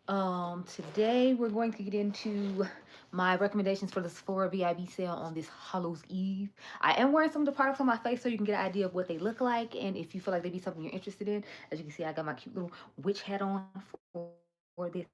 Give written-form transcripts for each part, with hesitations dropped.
Today we're going to get into my recommendations for the Sephora VIB sale on this Hallows Eve. I am wearing some of the products on my face so you can get an idea of what they look like, and if you feel like they'd be something you're interested in. As you can see, I got my cute little witch hat on for this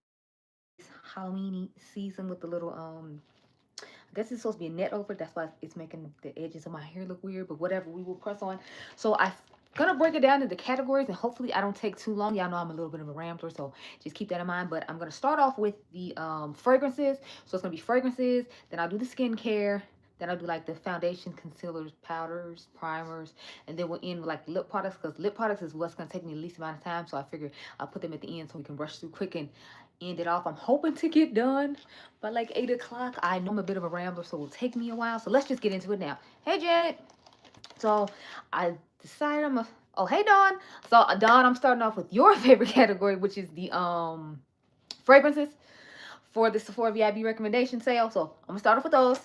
Halloweeny season with the little I guess it's supposed to be a net over it. That's why it's making the edges of my hair look weird, but whatever, we will press on. So I'm gonna break it down into categories, and hopefully I don't take too long. Y'all know I'm a little bit of a rambler, so just keep that in mind. But I'm gonna start off with the fragrances. So it's gonna be fragrances, then I'll do the skincare, then I'll do like the foundation, concealers, powders, primers, and then we'll end with like lip products, because lip products is what's gonna take me the least amount of time. So I figured I'll put them at the end so we can rush through quick and end it off. I'm hoping to get done by like 8 o'clock. I know I'm a bit of a rambler, so it will take me a while. So let's just get into it now. Hey, Janet. So I decided I'm a. Oh, hey, Dawn. So Dawn, I'm starting off with your favorite category, which is the fragrances for the Sephora VIB recommendation sale. So I'm gonna start off with those.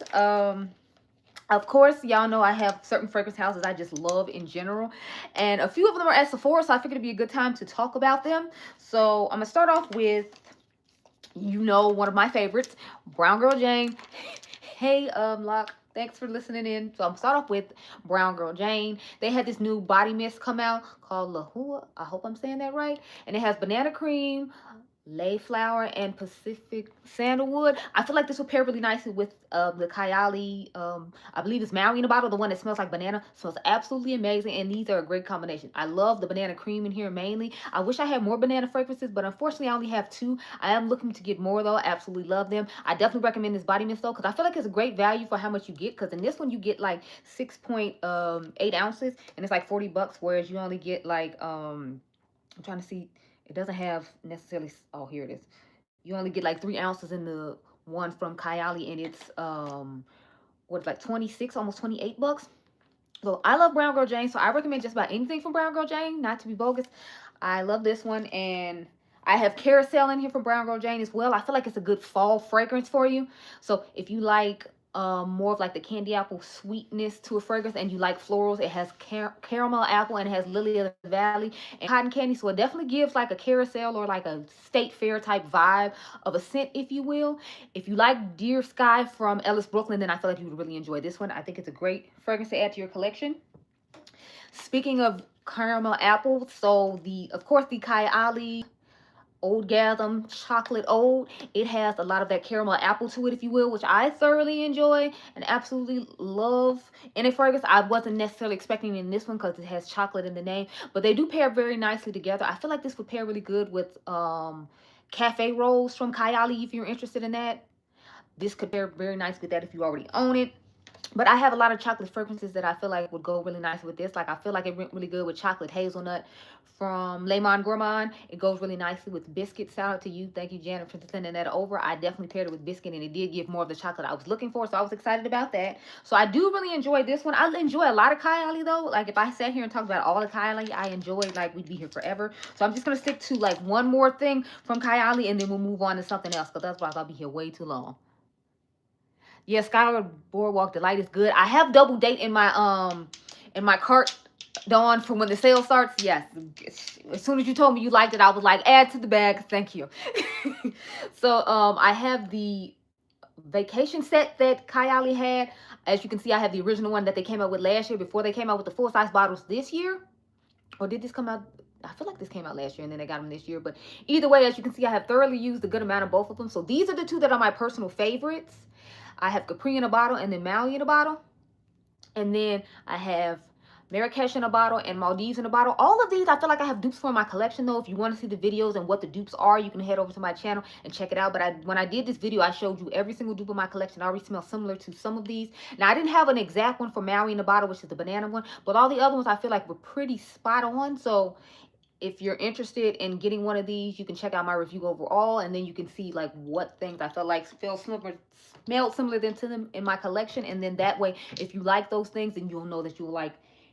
Of course, y'all know I have certain fragrance houses I just love in general, and a few of them are at Sephora, so I figured it'd be a good time to talk about them. So I'm gonna start off with, one of my favorites, Brown Girl Jane. Hey, Locke. Thanks for listening in. So I'm start off with Brown Girl Jane. They had this new body mist come out called Lahua. I hope I'm saying that right. And it has banana cream, lay flower, and Pacific sandalwood. I feel like this will pair really nicely with the Kylie, I believe it's Maui in a bottle, the one that smells like banana. Smells absolutely amazing, and these are a great combination. I love the banana cream in here mainly. I wish I had more banana fragrances, but unfortunately I only have two. I am looking to get more though. I absolutely love them. I definitely recommend this body mist though, because I feel like it's a great value for how much you get, because in this one you get like 6.8 ounces, and it's like 40 bucks, whereas you only get like I'm trying to see. It doesn't have necessarily. Oh, here it is. You only get like 3 ounces in the one from Kylie, and it's what's like 26, almost 28 bucks. So I love Brown Girl Jane, so I recommend just about anything from Brown Girl Jane. Not to be bogus, I love this one, and I have Carousel in here from Brown Girl Jane as well. I feel like it's a good fall fragrance for you. So if you like more of like the candy apple sweetness to a fragrance, and you like florals, it has caramel apple, and it has lily of the valley and cotton candy. So it definitely gives like a carousel or like a state fair type vibe of a scent, if you will. If you like Dear Skye from Ellis Brooklyn, then I feel like you would really enjoy this one. I think it's a great fragrance to add to your collection. Speaking of caramel apple, so the of course the Kylie Old Gasm Chocolate Old, it has a lot of that caramel apple to it, if you will, which I thoroughly enjoy and absolutely love in a fragrance. I wasn't necessarily expecting in this one because it has chocolate in the name, but they do pair very nicely together. I feel like this would pair really good with Cafe Rose from Kylie if you're interested in that. This could pair very nice with that if you already own it. But I have a lot of chocolate fragrances that I feel like would go really nice with this. Like, I feel like it went really good with chocolate hazelnut from Le Monde Gourmand. It goes really nicely with biscuit. Shout out to you. Thank you, Janet, for sending that over. I definitely paired it with biscuit, and it did give more of the chocolate I was looking for. So I was excited about that. So I do really enjoy this one. I enjoy a lot of Kylie, though. Like, if I sat here and talked about all the Kylie I enjoy, like, we'd be here forever. So I'm just going to stick to, like, one more thing from Kylie, and then we'll move on to something else, because otherwise I'll be here way too long. Yeah, Skyward Boardwalk Delight is good. I have Double Date in my cart, Dawn, for when the sale starts. Yes. As soon as you told me you liked it, I was like, add to the bag. Thank you. So I have the vacation set that Kylie had. As you can see, I have the original one that they came out with last year before they came out with the full size bottles this year. Or did this come out? I feel like this came out last year and then they got them this year. But either way, as you can see, I have thoroughly used a good amount of both of them. So these are the two that are my personal favorites. I have Capri in a bottle and then Maui in a bottle. And then I have Marrakesh in a bottle and Maldives in a bottle. All of these, I feel like I have dupes for my collection, though. If you want to see the videos and what the dupes are, you can head over to my channel and check it out. But when I did this video, I showed you every single dupe of my collection. I already smell similar to some of these. Now, I didn't have an exact one for Maui in a bottle, which is the banana one. But all the other ones I feel like were pretty spot on. So if you're interested in getting one of these, you can check out my review overall, and then you can see like what things I felt like smelled similar to them in my collection. And then that way, if you like those things, then you'll know that you'll like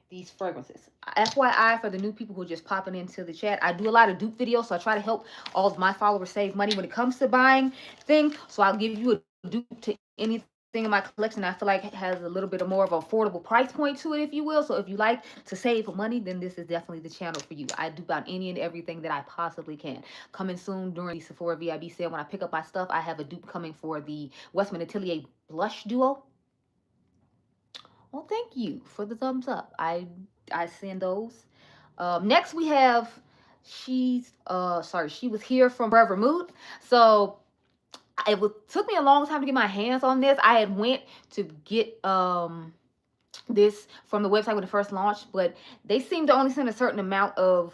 these fragrances. FYI, for the new people who are just popping into the chat, I do a lot of dupe videos, so I try to help all of my followers save money when it comes to buying things. So I'll give you a dupe to anything thing in my collection I feel like it has a little bit of more of an affordable price point to it, if you will. So if you like to save money, then this is definitely the channel for you. I do about any and everything that I possibly can. Coming soon during the Sephora VIB sale, when I pick up my stuff, I have a dupe coming for the Westman Atelier Blush Duo. Well, thank you for the thumbs up. I send those. Next we have she was here from Forever Mood. So took me a long time to get my hands on this. I had went to get this from the website when it first launched, but they seemed to only send a certain amount of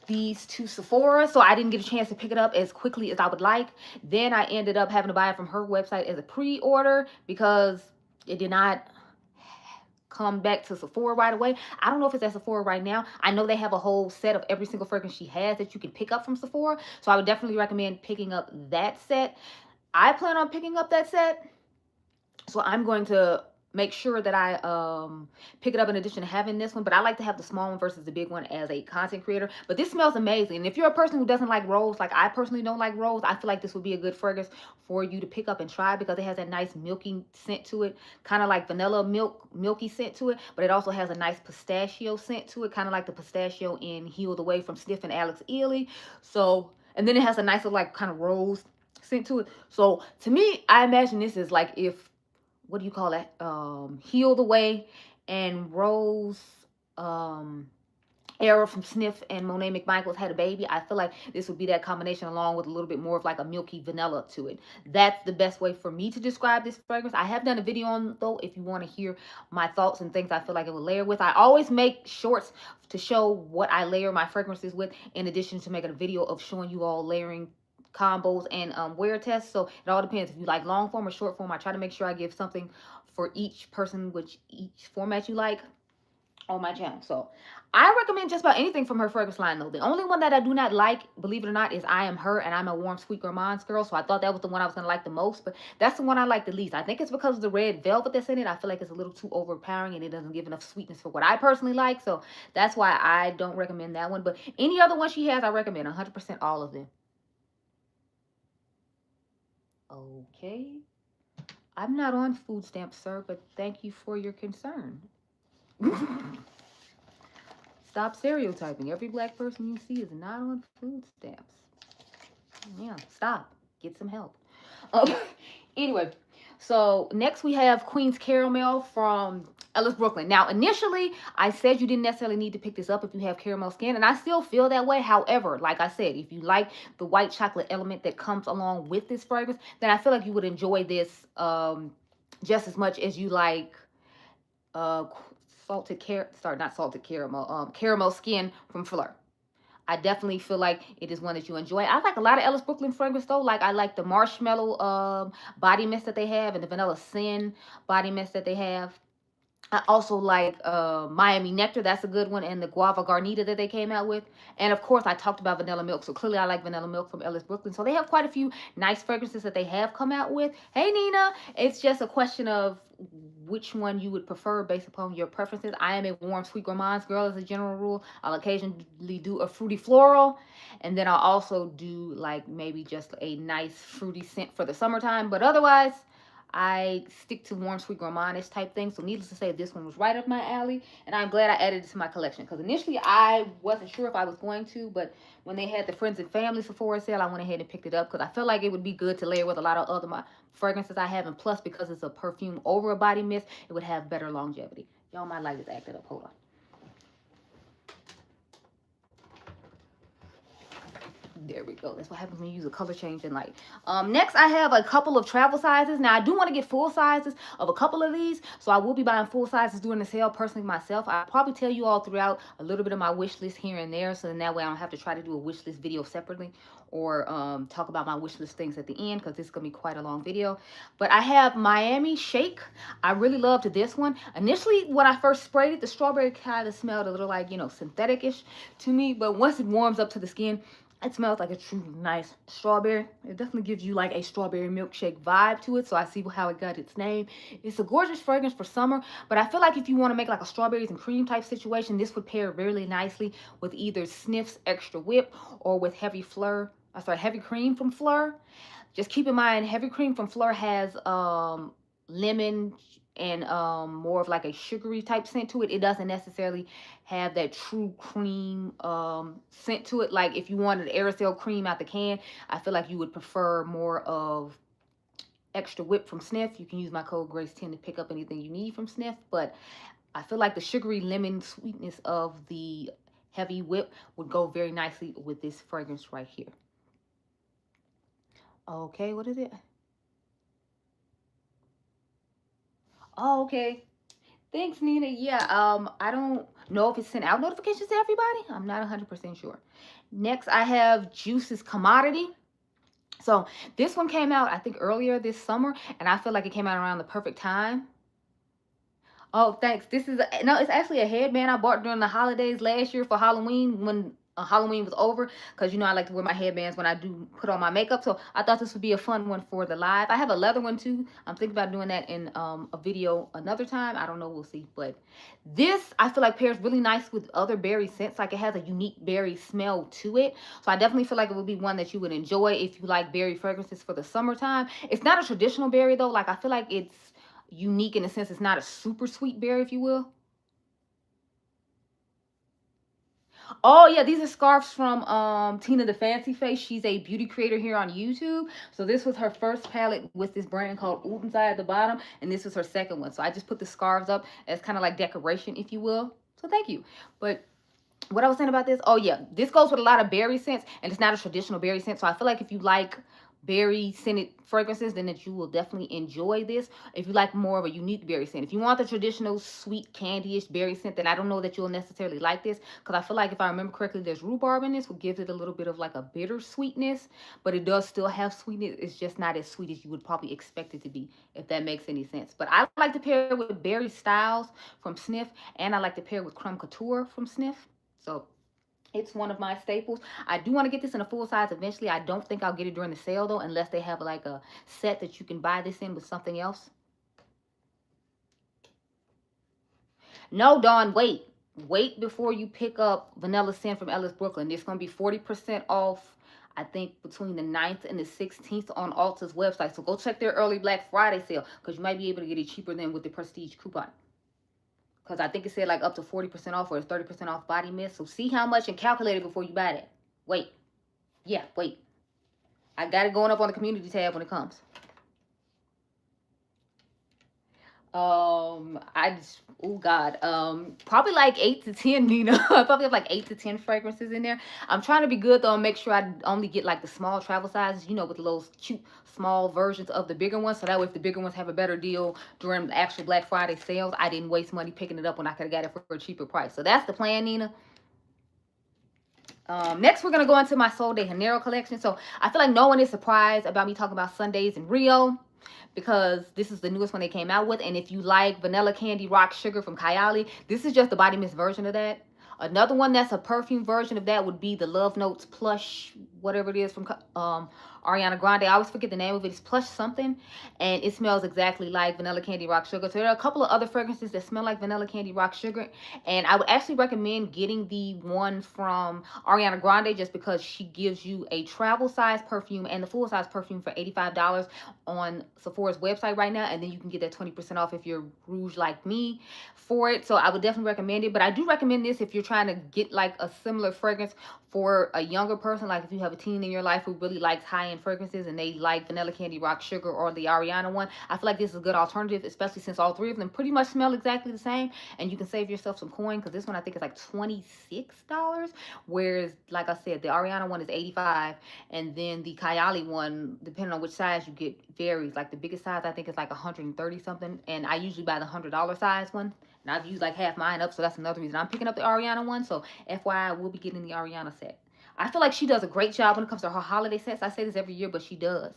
these to Sephora, so I didn't get a chance to pick it up as quickly as I would like. Then I ended up having to buy it from her website as a pre-order because it did not come back to Sephora right away. I don't know if it's at Sephora right now. I know they have a whole set of every single fragrance she has that you can pick up from Sephora, so I would definitely recommend picking up that set. I plan on picking up that set, so I'm going to make sure that I pick it up in addition to having this one. But I like to have the small one versus the big one as a content creator. But this smells amazing. And if you're a person who doesn't like rose, like I personally don't like rose, I feel like this would be a good fragrance for you to pick up and try because it has that nice milky scent to it, kind of like vanilla milky scent to it. But it also has a nice pistachio scent to it, kind of like the pistachio in Healed Away from Snif and Alex Ely. So, and then it has a nice like kind of rose scent to it. So to me, I imagine this is like if, what do you call it? Healed Away and Rose Era from Snif and Monet McMichaels had a baby. I feel like this would be that combination along with a little bit more of like a milky vanilla to it. That's the best way for me to describe this fragrance. I have done a video on though if you want to hear my thoughts and things I feel like it would layer with. I always make shorts to show what I layer my fragrances with in addition to making a video of showing you all layering combos and wear tests. So it all depends if you like long form or short form. I try to make sure I give something for each person, which each format you like on my channel. So I recommend just about anything from her fragrance line though. The only one that I do not like, believe it or not, is I Am Her, and I'm a warm sweet gourmands girl, so I thought that was the one I was gonna like the most, but that's the one I like the least. I think it's because of the red velvet that's in it. I feel like it's a little too overpowering and it doesn't give enough sweetness for what I personally like, so that's why I don't recommend that one. But any other one she has, I recommend 100% all of them. Okay. I'm not on food stamps, sir, but thank you for your concern. Stop stereotyping. Every black person you see is not on food stamps. Yeah, stop. Get some help. Anyway, so next we have Queen's Caramel from Ellis Brooklyn. Now, initially, I said you didn't necessarily need to pick this up if you have caramel skin, and I still feel that way. However, like I said, if you like the white chocolate element that comes along with this fragrance, then I feel like you would enjoy this just as much as you like caramel skin from Fleur. I definitely feel like it is one that you enjoy. I like a lot of Ellis Brooklyn fragrance though. Like I like the marshmallow body mist that they have and the vanilla sin body mist that they have. I also like Miami Nectar. That's a good one. And the Guava Garnita that they came out with. And of course, I talked about Vanilla Milk. So clearly, I like Vanilla Milk from Ellis Brooklyn. So they have quite a few nice fragrances that they have come out with. Hey, Nina. It's just a question of which one you would prefer based upon your preferences. I am a warm, sweet gourmands girl as a general rule. I'll occasionally do a fruity floral. And then I'll also do like maybe just a nice fruity scent for the summertime. But otherwise, I stick to warm, sweet, gourmandish type things. So needless to say, this one was right up my alley. And I'm glad I added it to my collection. Because initially, I wasn't sure if I was going to. But when they had the Friends and Family Sephora sale, I went ahead and picked it up. Because I feel like it would be good to layer with a lot of other fragrances I have. And plus, because it's a perfume over a body mist, it would have better longevity. Y'all, my light is acted up. Hold on. There we go. That's what happens when you use a color changing light. Next, I have a couple of travel sizes. Now, I do want to get full sizes of a couple of these. So I will be buying full sizes during the sale personally myself. I'll probably tell you all throughout a little bit of my wish list here and there. So then that way I don't have to try to do a wish list video separately. Or talk about my wish list things at the end. Because this is going to be quite a long video. But I have Miami Shake. I really loved this one. Initially, when I first sprayed it, the strawberry kind of smelled a little like, you know, synthetic-ish to me. But once it warms up to the skin, it smells like a true nice strawberry. It definitely gives you like a strawberry milkshake vibe to it. So I see how it got its name. It's a gorgeous fragrance for summer. But I feel like if you want to make like a strawberries and cream type situation, this would pair really nicely with either Snif's Extra Whip or with Heavy Cream from Fleur. Just keep in mind, Heavy Cream from Fleur has lemon and more of like a sugary type scent to it. It doesn't necessarily have that true cream scent to it. Like if you wanted aerosol cream out the can, I feel like you would prefer more of extra whip from Snif. You can use my code GRACE10 to pick up anything you need from Snif, but I feel like the sugary lemon sweetness of the heavy whip would go very nicely with this fragrance right here. Okay, what is it? Oh, okay. Thanks, Nina. Yeah, I don't know if it sent out notifications to everybody. I'm not 100% sure. Next, I have Juice's Commodity. So this one came out, I think, earlier this summer, and I feel like it came out around the perfect time. Oh, thanks. This is no, it's actually a headband I bought during the holidays last year for Halloween when Halloween was over, because you know I like to wear my headbands when I do put on my makeup. So I thought this would be a fun one for the live. I have a leather one too. I'm thinking about doing that in a video another time. I don't know, we'll see. But this I feel like pairs really nice with other berry scents. Like it has a unique berry smell to it. So I definitely feel like it would be one that you would enjoy if you like berry fragrances for the summertime. It's not a traditional berry though. Like I feel like it's unique in the sense it's not a super sweet berry, if you will. Oh yeah, these are scarves from Tina the Fancy Face. She's a beauty creator here on YouTube. So this was her first palette with this brand called Ulta at the bottom, and this was her second one. So I just put the scarves up as kind of like decoration, if you will. So thank you. But what I was saying about this, oh yeah, this goes with a lot of berry scents, and it's not a traditional berry scent. So I feel like if you like berry scented fragrances, then that you will definitely enjoy this. If you like more of a unique berry scent, if you want the traditional sweet candy-ish berry scent, then I don't know that you'll necessarily like this, because I feel like if I remember correctly, there's rhubarb in this, which gives it a little bit of like a bitter sweetness, but it does still have sweetness. It's just not as sweet as you would probably expect it to be, if that makes any sense. But I like to pair it with Berry Styles from Snif, and I like to pair it with Creme Couture from Snif. So it's one of my staples. I do want to get this in a full size eventually. I don't think I'll get it during the sale though, unless they have like a set that you can buy this in with something else. No, Dawn, wait. Wait before you pick up Vanilla Sin from Ellis Brooklyn. It's going to be 40% off, I think, between the 9th and the 16th on Ulta's website. So go check their early Black Friday sale, because you might be able to get it cheaper than with the Prestige coupon. Because I think it said like up to 40% off or 30% off body mist. So see how much and calculate it before you buy that. Wait. Yeah, wait. I got it going up on the community tab when it comes. I just, oh God, probably like 8 to 10, Nina. I probably have like 8 to 10 fragrances in there. I'm trying to be good though and make sure I only get like the small travel sizes, you know, with those cute small versions of the bigger ones. So that way if the bigger ones have a better deal during the actual Black Friday sales, I didn't waste money picking it up when I could have got it for a cheaper price. So that's the plan, Nina. Next, we're going to go into my Sol de Janeiro collection. So I feel like no one is surprised about me talking about Sundays in Rio, because this is the newest one they came out with. And if you like Vanilla Candy Rock Sugar from Kylie, this is just the body mist version of that. Another one that's a perfume version of that would be the Love Notes Plush, whatever it is, from Ariana Grande. I always forget the name of it. It's Plush something, and it smells exactly like Vanilla Candy Rock Sugar. So there are a couple of other fragrances that smell like Vanilla Candy Rock Sugar, and I would actually recommend getting the one from Ariana Grande just because she gives you a travel size perfume and the full size perfume for $85 on Sephora's website right now, and then you can get that 20% off if you're rouge like me for it. So I would definitely recommend it. But I do recommend this if you're trying to get like a similar fragrance for a younger person, like if you have a teen in your life who really likes high-end fragrances and they like Vanilla Candy Rock Sugar or the Ariana one. I feel like this is a good alternative, especially since all three of them pretty much smell exactly the same, and you can save yourself some coin, because this one I think is like $26, whereas like I said, the Ariana one is $85, and then the Kylie one, depending on which size you get, varies. Like the biggest size I think is like 130 something, and I usually buy the $100 size one. And I've used like half mine up, so that's another reason I'm picking up the Ariana one. So FYI, we'll be getting the Ariana set. I feel like she does a great job when it comes to her holiday sets. I say this every year, but she does.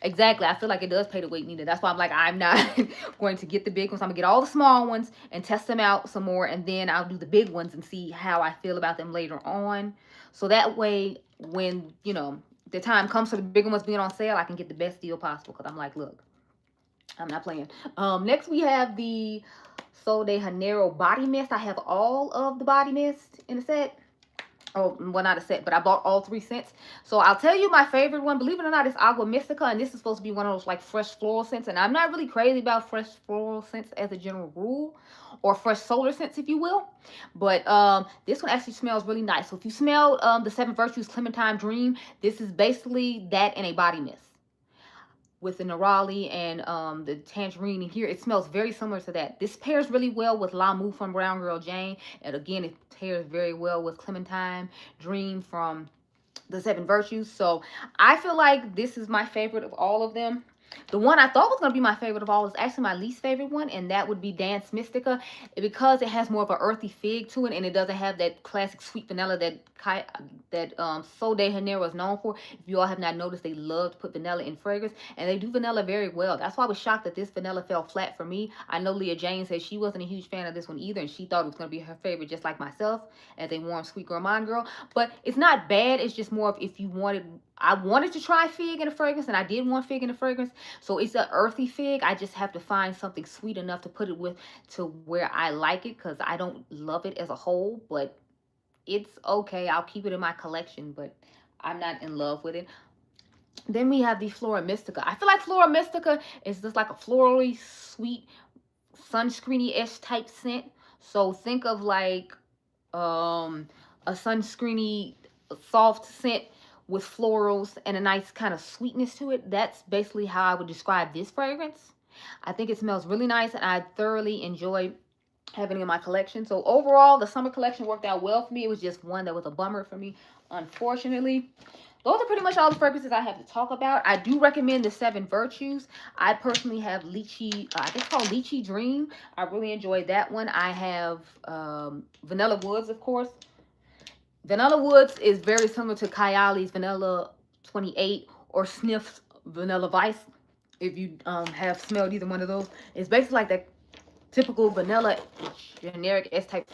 Exactly. I feel like it does pay the weight, Nina. That's why I'm like, I'm not going to get the big ones. I'm going to get all the small ones and test them out some more. And then I'll do the big ones and see how I feel about them later on. So that way, when, you know, the time comes for the bigger ones being on sale, I can get the best deal possible. Because I'm like, look, I'm not playing. Next we have the Sol de Janeiro body mist. I have all of the body mist in the set. Oh, well, not a set, but I bought all 3 scents. So I'll tell you my favorite one. Believe it or not, it's Agua Mystica, and this is supposed to be one of those like fresh floral scents. And I'm not really crazy about fresh floral scents as a general rule, or fresh solar scents, if you will. But this one actually smells really nice. So if you smell the Seven Virtues Clementine Dream, this is basically that in a body mist with the neroli and the tangerine in here. It smells very similar to that. This pairs really well with La Mou from Brown Girl Jane. And again, it pairs very well with Clementine Dream from the Seven Virtues. So I feel like this is my favorite of all of them. The one I thought was going to be my favorite of all is actually my least favorite one, and that would be Dance Mystica, because it has more of an earthy fig to it, and it doesn't have that classic sweet vanilla that Sol de Janeiro is known for. If you all have not noticed, they love to put vanilla in fragrance, and they do vanilla very well. That's why I was shocked that this vanilla fell flat for me. I know Leah Jane said she wasn't a huge fan of this one either, and she thought it was going to be her favorite just like myself as a warm, sweet gourmand girl. But it's not bad. It's just more of if you wanted... I wanted to try fig in a fragrance, and I did want fig in a fragrance. So it's an earthy fig. I just have to find something sweet enough to put it with to where I like it, because I don't love it as a whole, but it's okay. I'll keep it in my collection, but I'm not in love with it. Then we have the Flora Mystica. I feel like Flora Mystica is just like a florally sweet, sunscreeny-ish type scent. So think of like a sunscreeny soft scent with florals and a nice kind of sweetness to it. That's basically how I would describe this fragrance. I think it smells really nice, and I thoroughly enjoy having it in my collection. So overall, the summer collection worked out well for me. It was just one that was a bummer for me, unfortunately. Those are pretty much all the fragrances I have to talk about. I do recommend the Seven Virtues. I personally have Lychee, I think it's called Lychee Dream. I really enjoyed that one. I have Vanilla Woods, of course. Vanilla Woods is very similar to Kayali's Vanilla 28 or Snif's Vanilla Vice. If you have smelled either one of those, it's basically like that typical vanilla generic S-type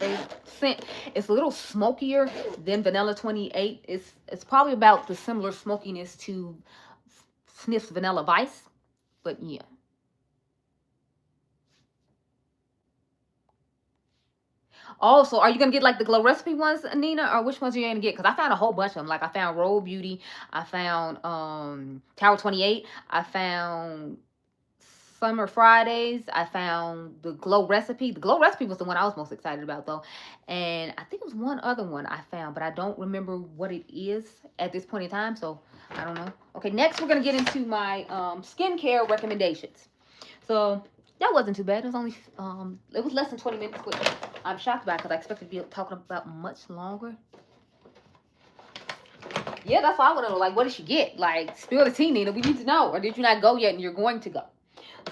scent. It's a little smokier than Vanilla 28. It's probably about the similar smokiness to Snif's Vanilla Vice, but yeah. Also, are you going to get like the Glow Recipe ones, Nina? Or which ones are you going to get? Because I found a whole bunch of them. Like I found Roll Beauty. I found Tower 28. I found Summer Fridays. I found the Glow Recipe. The Glow Recipe was the one I was most excited about though. And I think it was one other one I found, but I don't remember what it is at this point in time. So I don't know. Okay, next we're going to get into my skincare recommendations. So that wasn't too bad. It was only, it was less than 20 minutes, which I'm shocked about because I expected to be talking about much longer. Yeah, that's why I want to know, like, what did she get? Like, spill the tea, Nina. We need to know. Or did you not go yet and you're going to go?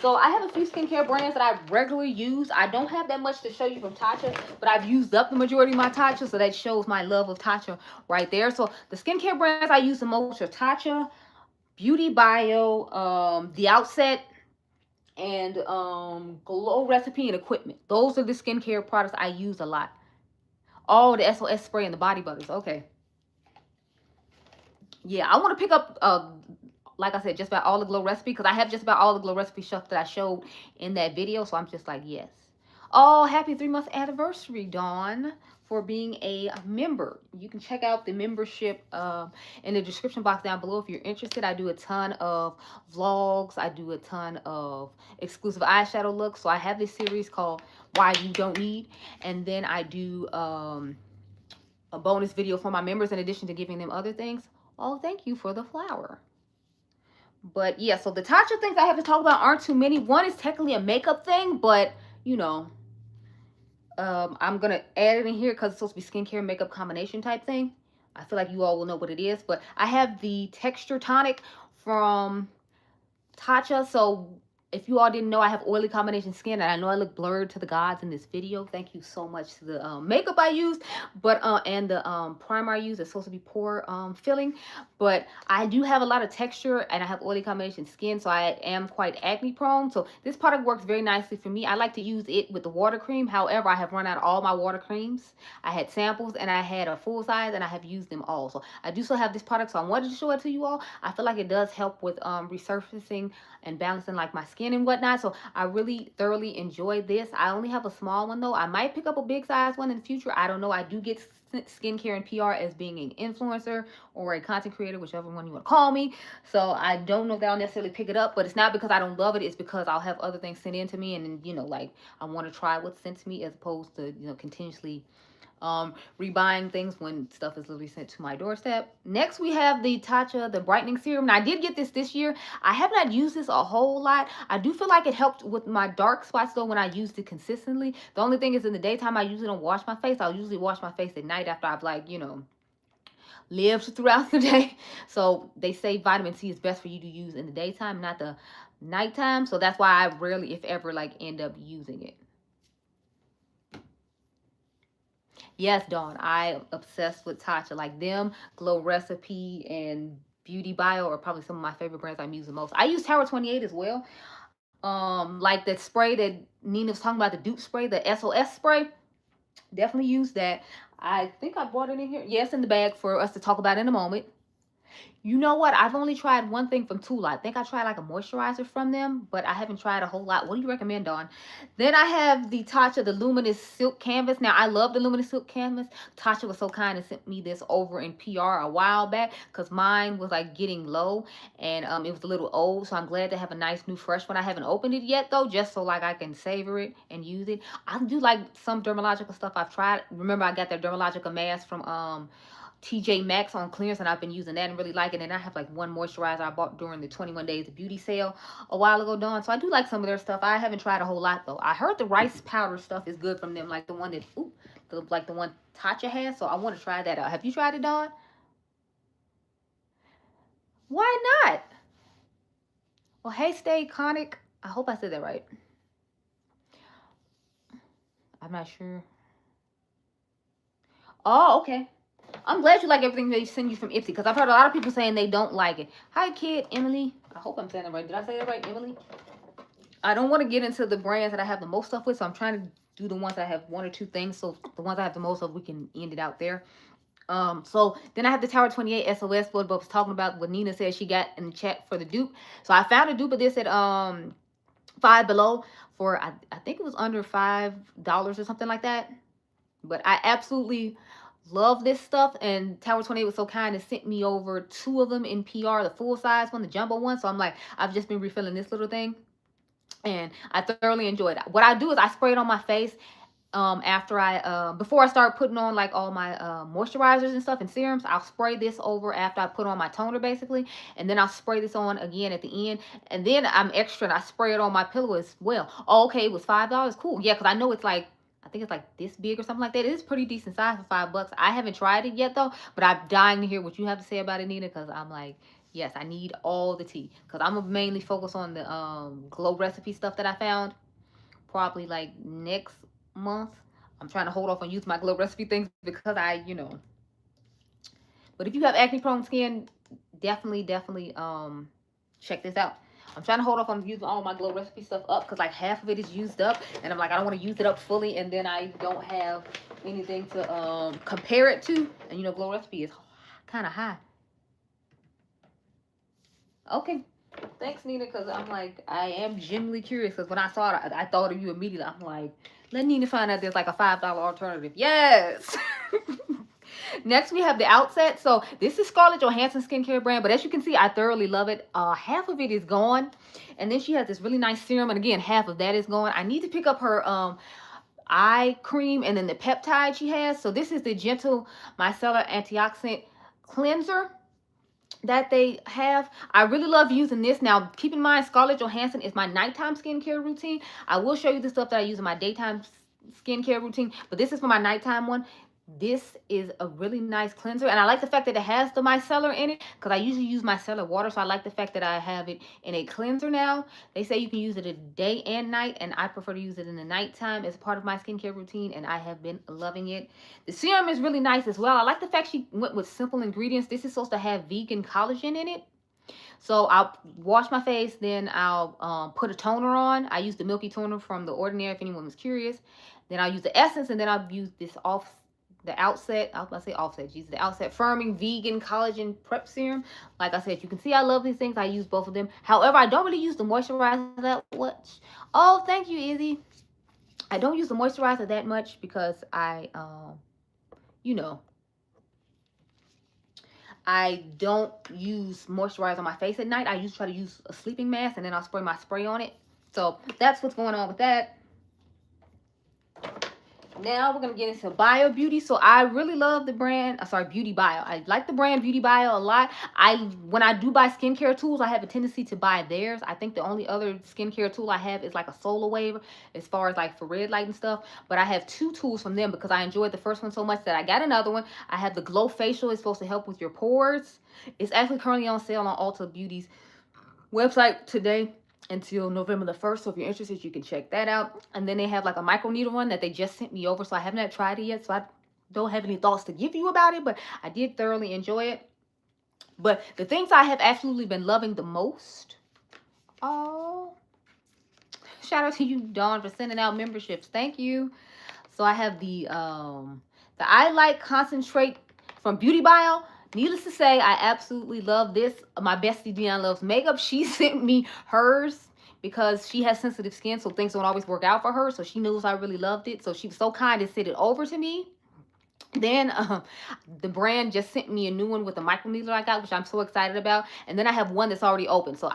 So I have a few skincare brands that I regularly use. I don't have that much to show you from Tatcha, but I've used up the majority of my Tatcha, so that shows my love of Tatcha right there. So the skincare brands I use the most are Tatcha, BeautyBio, the Outset, and Glow Recipe and Equipment. Those are the skincare products I use a lot. Oh, the SOS spray and the body butters. Okay. Yeah, I want to pick up like I said, just about all the Glow Recipe, because I have just about all the Glow Recipe stuff that I showed in that video. So I'm just like, yes. Oh, happy 3-month anniversary, Dawn, for being a member. You can check out the membership in the description box down below if you're interested. I do a ton of vlogs. I do a ton of exclusive eyeshadow looks. So I have this series called Why You Don't Need. And then I do a bonus video for my members in addition to giving them other things. Oh, thank you for the flower. But yeah, so the Tatcha things I have to talk about aren't too many. One is technically a makeup thing, but you know, I'm gonna add it in here because it's supposed to be skincare makeup combination type thing. I feel like you all will know what it is, but I have the Texture Tonic from Tatcha. So if you all didn't know, I have oily combination skin, and I know I look blurred to the gods in this video. Thank you so much to the makeup I used, but and the primer I used is supposed to be pore filling. But I do have a lot of texture, and I have oily combination skin, so I am quite acne prone. So this product works very nicely for me. I like to use it with the water cream. However, I have run out of all my water creams. I had samples, and I had a full size, and I have used them all. So I do still have this product, so I wanted to show it to you all. I feel like it does help with resurfacing and balancing like my skin and whatnot. So I really thoroughly enjoyed this. I only have a small one though. I might pick up a big size one in the future. I don't know. I do get skincare and PR as being an influencer or a content creator, whichever one you want to call me. So I don't know if I'll necessarily pick it up, but it's not because I don't love it. It's because I'll have other things sent in to me, and you know, like I want to try what's sent to me as opposed to, you know, continuously rebuying things when stuff is literally sent to my doorstep. Next we have the Tatcha, the brightening serum. Now I did get this year. I have not used this a whole lot. I do feel like it helped with my dark spots though when I used it consistently. The only thing is in the daytime I usually don't wash my face. I'll usually wash my face at night after I've, like, you know, lived throughout the day. So they say vitamin C is best for you to use in the daytime, not the nighttime. So that's why I rarely, if ever, like end up using it. Yes, Dawn, I obsessed with Tatcha. Like them, Glow Recipe, and BeautyBio are probably some of my favorite brands I'm using most. I use Tower 28 as well. Like that spray that Nina was talking about, the dupe spray, the SOS spray. Definitely use that. I think I brought it in here. Yes, in the bag for us to talk about in a moment. You know what? I've only tried one thing from Tula. I think I tried like a moisturizer from them, but I haven't tried a whole lot. What do you recommend, Dawn? Then I have the Tatcha, the Luminous Silk Canvas. Now, I love the Luminous Silk Canvas. Tatcha was so kind and sent me this over in PR a while back because mine was like getting low and it was a little old. So I'm glad to have a nice new fresh one. I haven't opened it yet though, just so like I can savor it and use it. I do like some dermalogical stuff I've tried. Remember, I got that Dermalogica mask from TJ Maxx on clearance, and I've been using that and really liking it. And I have like one moisturizer I bought during the 21 days of beauty sale a while ago, Dawn. So I do like some of their stuff. I haven't tried a whole lot though. I heard the rice powder stuff is good from them, like the one that, like the one Tatcha has. So I want to try that out. Have you tried it, Dawn? Why not? Well, hey, Stay Conic. I hope I said that right. I'm not sure. Oh, okay. I'm glad you like everything they send you from Ipsy, because I've heard a lot of people saying they don't like it. Hi, kid, Emily. I hope I'm saying that right. Did I say that right, Emily? I don't want to get into the brands that I have the most stuff with, so I'm trying to do the ones that I have one or two things. So the ones I have the most of, we can end it out there. So then I have the Tower 28 SOS, what I was talking about, what Nina said she got in the chat for the dupe. So I found a dupe of this at Five Below for, I think it was under $5 or something like that. But I absolutely love this stuff, and Tower 28 was so kind and sent me over two of them in PR, the full size one, the jumbo one. So I'm like, I've just been refilling this little thing and I thoroughly enjoyed it. What I do is I spray it on my face after I before I start putting on like all my moisturizers and stuff and serums. I'll spray this over after I put on my toner basically, and then I'll spray this on again at the end, and then I'm extra and I spray it on my pillow as well. Oh, okay, it was $5. Cool. Yeah, because I know it's like, I think it's like this big or something like that. It is pretty decent size for $5. I haven't tried it yet though, but I'm dying to hear what you have to say about it, Nina, because I'm like, yes, I need all the tea, because I'm gonna mainly focus on the Glow Recipe stuff that I found probably like next month. I'm trying to hold off on using my Glow Recipe things because I, you know, but if you have acne prone skin, definitely check this out. I'm trying to hold off on using all my Glow Recipe stuff up because like half of it is used up, and I'm like, I don't want to use it up fully and then I don't have anything to compare it to. And you know, Glow Recipe is kind of high. Okay, thanks, Nina, because I'm like, I am genuinely curious, because when I saw it, I thought of you immediately. I'm like, let Nina find out there's like a $5 alternative. Yes. Next, we have the Outset. So this is Scarlett Johansson skincare brand, but as you can see, I thoroughly love it. Half of it is gone, and then she has this really nice serum, and again, half of that is gone. I need to pick up her eye cream and then the peptide she has. So this is the Gentle Micellar Antioxidant Cleanser that they have. I really love using this. Now, keep in mind, Scarlett Johansson is my nighttime skincare routine. I will show you the stuff that I use in my daytime skincare routine, but this is for my nighttime one. This is a really nice cleanser, and I like the fact that it has the micellar in it, because I usually use micellar water, so I like the fact that I have it in a cleanser now. They say you can use it a day and night, and I prefer to use it in the nighttime as part of my skincare routine, and I have been loving it. The serum is really nice as well. I like the fact she went with simple ingredients. This is supposed to have vegan collagen in it. So I'll wash my face, then I'll put a toner on. I use the Milky Toner from The Ordinary, if anyone was curious. Then I'll use the essence, and then I'll use this the Outset, I was about to say Offset, Jesus, the Outset Firming Vegan Collagen Prep Serum. Like I said, you can see I love these things. I use both of them. However, I don't really use the moisturizer that much. Oh, thank you, Izzy. I don't use the moisturizer that much because I, you know, I don't use moisturizer on my face at night. I usually try to use a sleeping mask and then I'll spray my spray on it. So that's what's going on with that. Now we're going to get into Bio Beauty. So I really love the brand, BeautyBio. I like the brand BeautyBio a lot. When I do buy skincare tools, I have a tendency to buy theirs. I think the only other skincare tool I have is like a solar wave as far as like for red light and stuff. But I have 2 tools from them because I enjoyed the first one so much that I got another one. I have the Glow Facial. It's supposed to help with your pores. It's actually currently on sale on Ulta Beauty's website today until November the 1st. So if you're interested, you can check that out. And then they have like a micro needle one that they just sent me over. So I haven't tried it yet. So I don't have any thoughts to give you about it. But I did thoroughly enjoy it. But the things I have absolutely been loving the most. Oh, shout out to you, Dawn, for sending out memberships. Thank you. So I have the Eye Light Concentrate from BeautyBio. Needless to say, I absolutely love this. My bestie Dion loves makeup. She sent me hers because she has sensitive skin, so things don't always work out for her. So she knows I really loved it. So she was so kind to send it over to me. Then the brand just sent me a new one with the micro needler I got, which I'm so excited about. And then I have one that's already open. So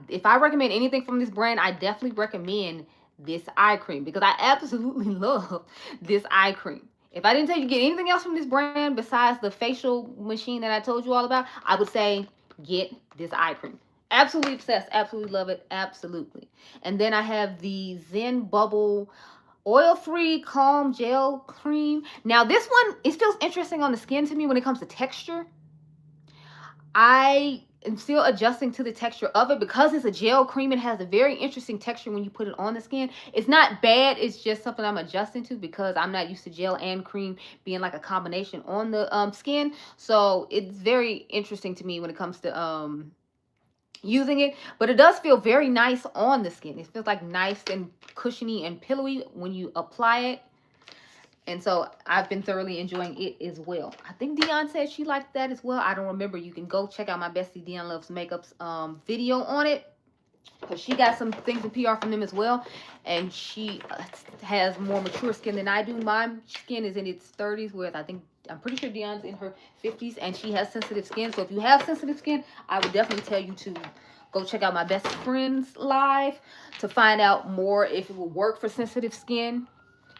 if I recommend anything from this brand, I definitely recommend this eye cream because I absolutely love this eye cream. If I didn't tell you to get anything else from this brand besides the facial machine that I told you all about, I would say get this eye cream. Absolutely obsessed. Absolutely love it. Absolutely. And then I have the Zen Bubble Oil-Free Calm Gel Cream. Now this one, it feels interesting on the skin to me when it comes to texture. I am still adjusting to the texture of it because it's a gel cream. It has a very interesting texture when you put it on the skin. It's not bad. It's just something I'm adjusting to because I'm not used to gel and cream being like a combination on the skin. So it's very interesting to me when it comes to using it. But it does feel very nice on the skin. It feels like nice and cushiony and pillowy when you apply it. And so I've been thoroughly enjoying it as well. I think Dion said she liked that as well. I don't remember. You can go check out my bestie Dion Loves Makeup's video on it. Because she got some things in PR from them as well. And she has more mature skin than I do. My skin is in its 30s, whereas I'm pretty sure Dion's in her 50s. And she has sensitive skin. So if you have sensitive skin, I would definitely tell you to go check out my best friend's live to find out more if it will work for sensitive skin.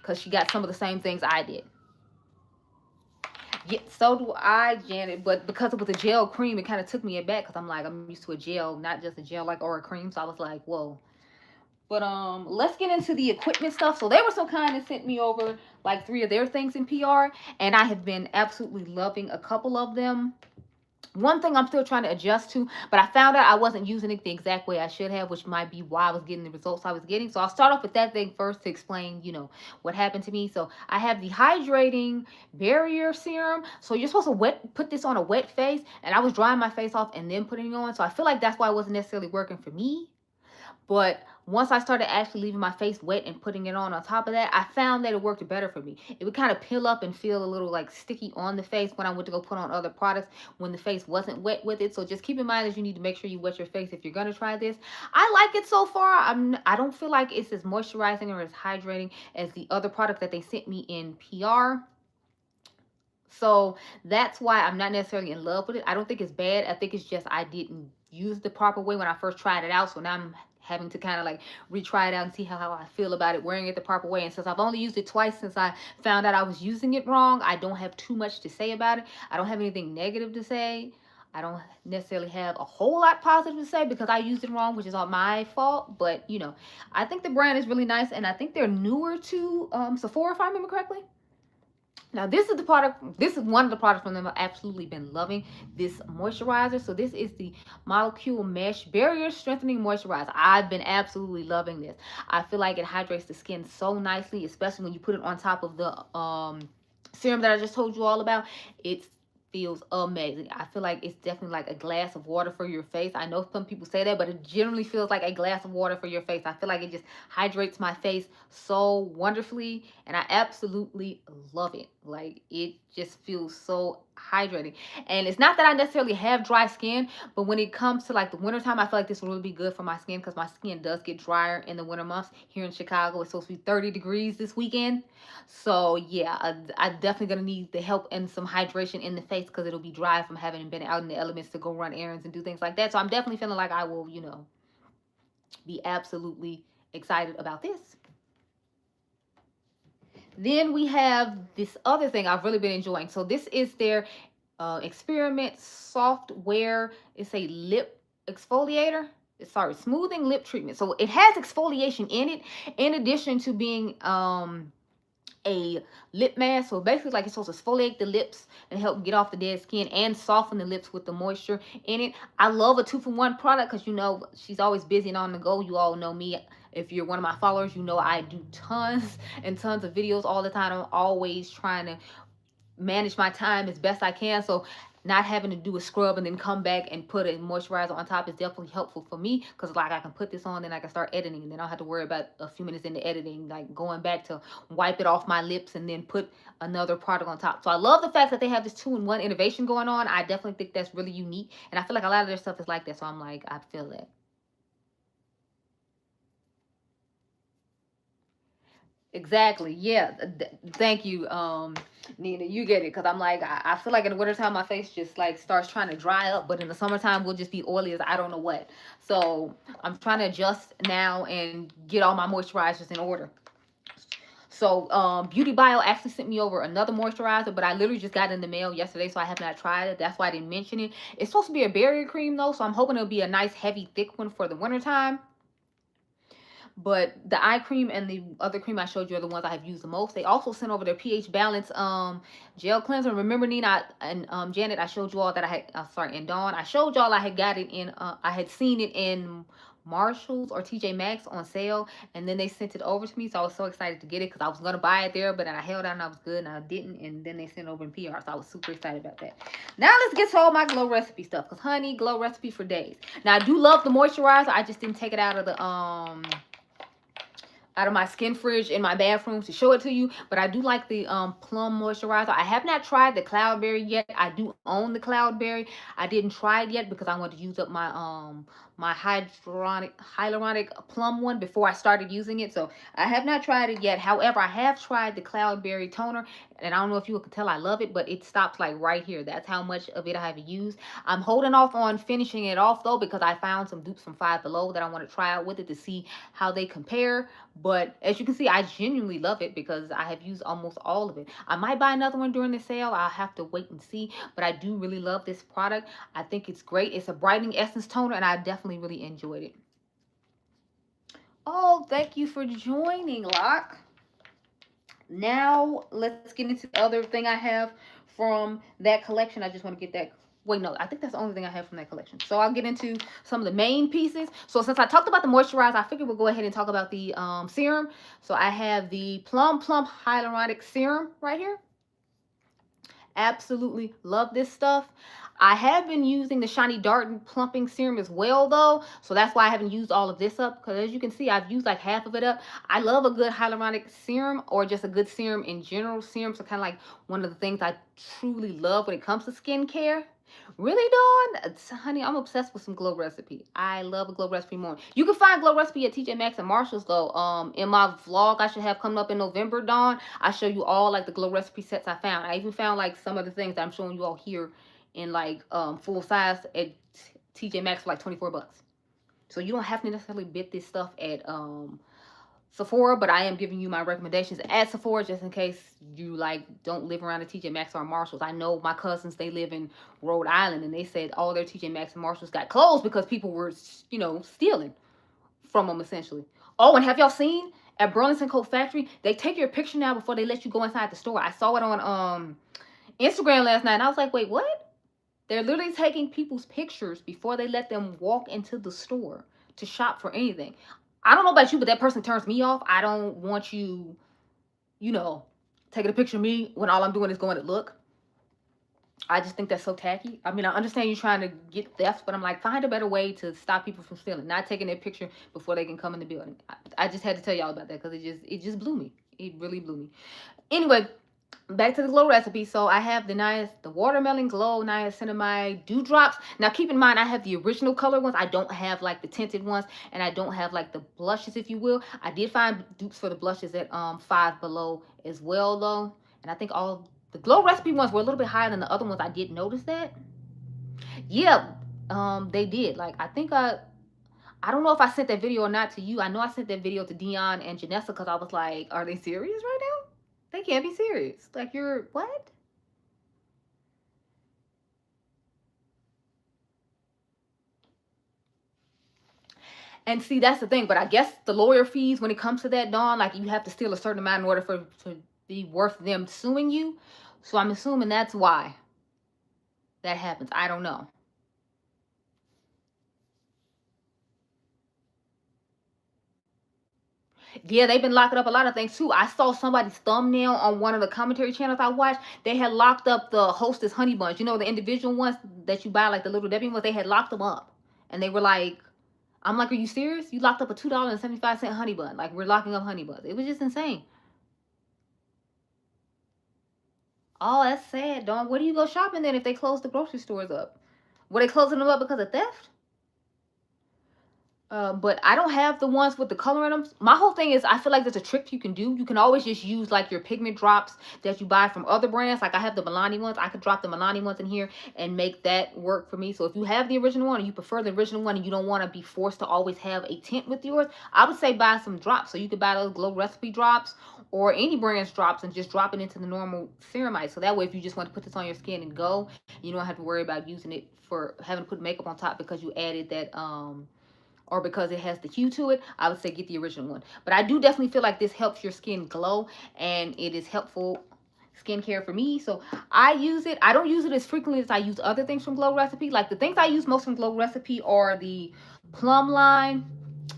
Because she got some of the same things I did. Yeah, so do I, Janet. But because it was a gel cream, it kind of took me aback. Because I'm like, I'm used to a gel, not just a gel like or a cream. So I was like, whoa. But let's get into the equipment stuff. So they were so kind and sent me over like 3 of their things in PR. And I have been absolutely loving a couple of them. One thing I'm still trying to adjust to, but I found out I wasn't using it the exact way I should have, which might be why I was getting the results I was getting. So I'll start off with that thing first to explain, you know, what happened to me. So I have the Hydrating Barrier Serum. So you're supposed to put this on a wet face, and I was drying my face off and then putting it on. So I feel like that's why it wasn't necessarily working for me. But once I started actually leaving my face wet and putting it on top of that, I found that it worked better for me. It would kind of peel up and feel a little like sticky on the face when I went to go put on other products when the face wasn't wet with it. So just keep in mind that you need to make sure you wet your face if you're going to try this. I like it so far. I don't feel like it's as moisturizing or as hydrating as the other product that they sent me in PR. So that's why I'm not necessarily in love with it. I don't think it's bad. I think it's just I didn't use the proper way when I first tried it out. So now I'm having to kind of like retry it out and see how I feel about it, wearing it the proper way. And since I've only used it twice since I found out I was using it wrong, I don't have too much to say about it. I don't have anything negative to say. I don't necessarily have a whole lot positive to say because I used it wrong, which is all my fault. But, you know, I think the brand is really nice. And I think they're newer to Sephora, if I remember correctly. Now, this is the product. This is one of the products from them I've absolutely been loving. This moisturizer. So this is the Molecule Mesh Barrier Strengthening Moisturizer. I've been absolutely loving this. I feel like it hydrates the skin so nicely, especially when you put it on top of the serum that I just told you all about. It's feels amazing. I feel like it's definitely like a glass of water for your face. I know some people say that, but it generally feels like a glass of water for your face. I feel like it just hydrates my face so wonderfully, and I absolutely love it. Like, it just feels so hydrating. And it's not that I necessarily have dry skin, but when it comes to like the wintertime, I feel like this will really be good for my skin, because my skin does get drier in the winter months. Here in Chicago, it's supposed to be 30 degrees this weekend. So yeah, I definitely gonna need the help and some hydration in the face, because it'll be dry from having been out in the elements to go run errands and do things like that. So I'm definitely feeling like I will, you know, be absolutely excited about this. Then we have this other thing I've really been enjoying. So this is their experiment software. It's a lip exfoliator. Sorry, smoothing lip treatment. So it has exfoliation in it, in addition to being a lip mask. So basically, like, it's supposed to exfoliate the lips and help get off the dead skin and soften the lips with the moisture in it. I love a 2-for-1 product, because, you know, she's always busy and on the go. You all know me. If you're one of my followers, you know I do tons and tons of videos all the time. I'm always trying to manage my time as best I can. So not having to do a scrub and then come back and put a moisturizer on top is definitely helpful for me, because like I can put this on, then I can start editing, and then I don't have to worry about a few minutes into editing like going back to wipe it off my lips and then put another product on top. So I love the fact that they have this 2-in-1 innovation going on. I definitely think that's really unique, and I feel like a lot of their stuff is like that. So I'm like, I feel it. Exactly. Yeah. Thank you, Nina. You get it. Because I'm like, I feel like in the wintertime, my face just like starts trying to dry up. But in the summertime, we'll just be oily as I don't know what. So I'm trying to adjust now and get all my moisturizers in order. So BeautyBio actually sent me over another moisturizer, but I literally just got it in the mail yesterday, so I have not tried it. That's why I didn't mention it. It's supposed to be a barrier cream, though, so I'm hoping it'll be a nice, heavy, thick one for the wintertime. But the eye cream and the other cream I showed you are the ones I have used the most. They also sent over their pH balance gel cleanser. Remember, Nina and Janet, I showed you all that I had, sorry, and Dawn, I showed y'all I had got it in, I had seen it in Marshalls or TJ Maxx on sale, and then they sent it over to me. So I was so excited to get it, because I was going to buy it there, but then I held out and I was good and I didn't, and then they sent it over in PR. So I was super excited about that. Now let's get to all my glow recipe stuff, because honey, glow recipe for days. Now I do love the moisturizer. I just didn't take it out of the out of my skin fridge in my bathroom to show it to you, but I do like the plum moisturizer. I have not tried the cloudberry yet. I do own the cloudberry. I didn't try it yet because I wanted to use up my my hyaluronic plum one before I started using it. So I have not tried it yet. However, I have tried the cloudberry toner, and I don't know if you can tell I love it, but it stops like right here. That's how much of it I have used. I'm holding off on finishing it off though, because I found some dupes from Five Below that I want to try out with it to see how they compare. But as you can see, I genuinely love it because I have used almost all of it. I might buy another one during the sale. I'll have to wait and see. But I do really love this product. I think it's great. It's a brightening essence toner, and I definitely really enjoyed it. Oh, thank you for joining, Locke. Now, let's get into the other thing I have from that collection. I just want to get that. Wait, no, I think that's the only thing I have from that collection. So I'll get into some of the main pieces. So since I talked about the moisturizer, I figured we'll go ahead and talk about the serum. So I have the Plum Hyaluronic Serum right here. Absolutely love this stuff. I have been using the Shiny Darton Plumping Serum as well, though. So that's why I haven't used all of this up. Because as you can see, I've used like half of it up. I love a good hyaluronic serum, or just a good serum in general. Serums are kind of like one of the things I truly love when it comes to skincare. Really, Dawn? Honey, I'm obsessed with some Glow Recipe. I love a Glow Recipe more. You can find Glow Recipe at TJ Maxx and Marshalls, though. In my vlog I should have coming up in November, Dawn, I show you all like the Glow Recipe sets I found. I even found like some of the things that I'm showing you all here in like full size at TJ Maxx for like 24 bucks. So you don't have to necessarily bid this stuff at Sephora, but I am giving you my recommendations at Sephora just in case you like don't live around the TJ Maxx or Marshalls. I know my cousins, they live in Rhode Island, and they said all their TJ Maxx and Marshalls got closed because people were, you know, stealing from them essentially. Oh, and have y'all seen at Burlington Coat Factory, they take your picture now before they let you go inside the store. I saw it on Instagram last night, and I was like, wait, what? They're literally taking people's pictures before they let them walk into the store to shop for anything. I don't know about you, but that person turns me off. I don't want you, you know, taking a picture of me when all I'm doing is going to look. I just think that's so tacky. I mean, I understand you're trying to get theft, but I'm like, find a better way to stop people from stealing, not taking their picture before they can come in the building. I just had to tell y'all about that because it just blew me. It really blew me. Anyway, back to the glow recipe. So I have the watermelon glow niacinamide dewdrops. Now keep in mind, I have the original color ones. I don't have like the tinted ones, and I don't have like the blushes, if you will. I did find dupes for the blushes at Five Below as well though, and I think all the glow recipe ones were a little bit higher than the other ones. I did notice that. Yeah, they did. Like I don't know if I sent that video or not to you. I know I sent that video to Dion and Janessa because I was like, are they serious right now? They can't be serious. Like, you're what? And see, that's the thing. But I guess the lawyer fees, when it comes to that, Dawn, like, you have to steal a certain amount in order for to be worth them suing you. So I'm assuming that's why that happens. I don't know. Yeah, they've been locking up a lot of things too. I saw somebody's thumbnail on one of the commentary channels I watched. They had locked up the Hostess honey buns. You know, the individual ones that you buy, like the little Debbie ones. They had locked them up, and they were like, "I'm like, are you serious? You locked up a $2.75 honey bun? Like, we're locking up honey buns." It was just insane. Oh, that's sad, Dawn. Where do you go shopping then if they close the grocery stores up? Were they closing them up because of theft? But I don't have the ones with the color in them. My whole thing is, I feel like there's a trick you can do. You can always just use like your pigment drops that you buy from other brands. Like I have the Milani ones. I could drop the Milani ones in here and make that work for me. So if you have the original one and you prefer the original one and you don't want to be forced to always have a tint with yours, I would say buy some drops. So you could buy those Glow Recipe drops or any brand's drops and just drop it into the normal ceramide. So that way, if you just want to put this on your skin and go, you don't have to worry about using it for having to put makeup on top because you added that or because it has the hue to it. I would say get the original one. But I do definitely feel like this helps your skin glow, and it is helpful skincare for me. So I use it. I don't use it as frequently as I use other things from Glow Recipe. Like the things I use most from Glow Recipe are the plum line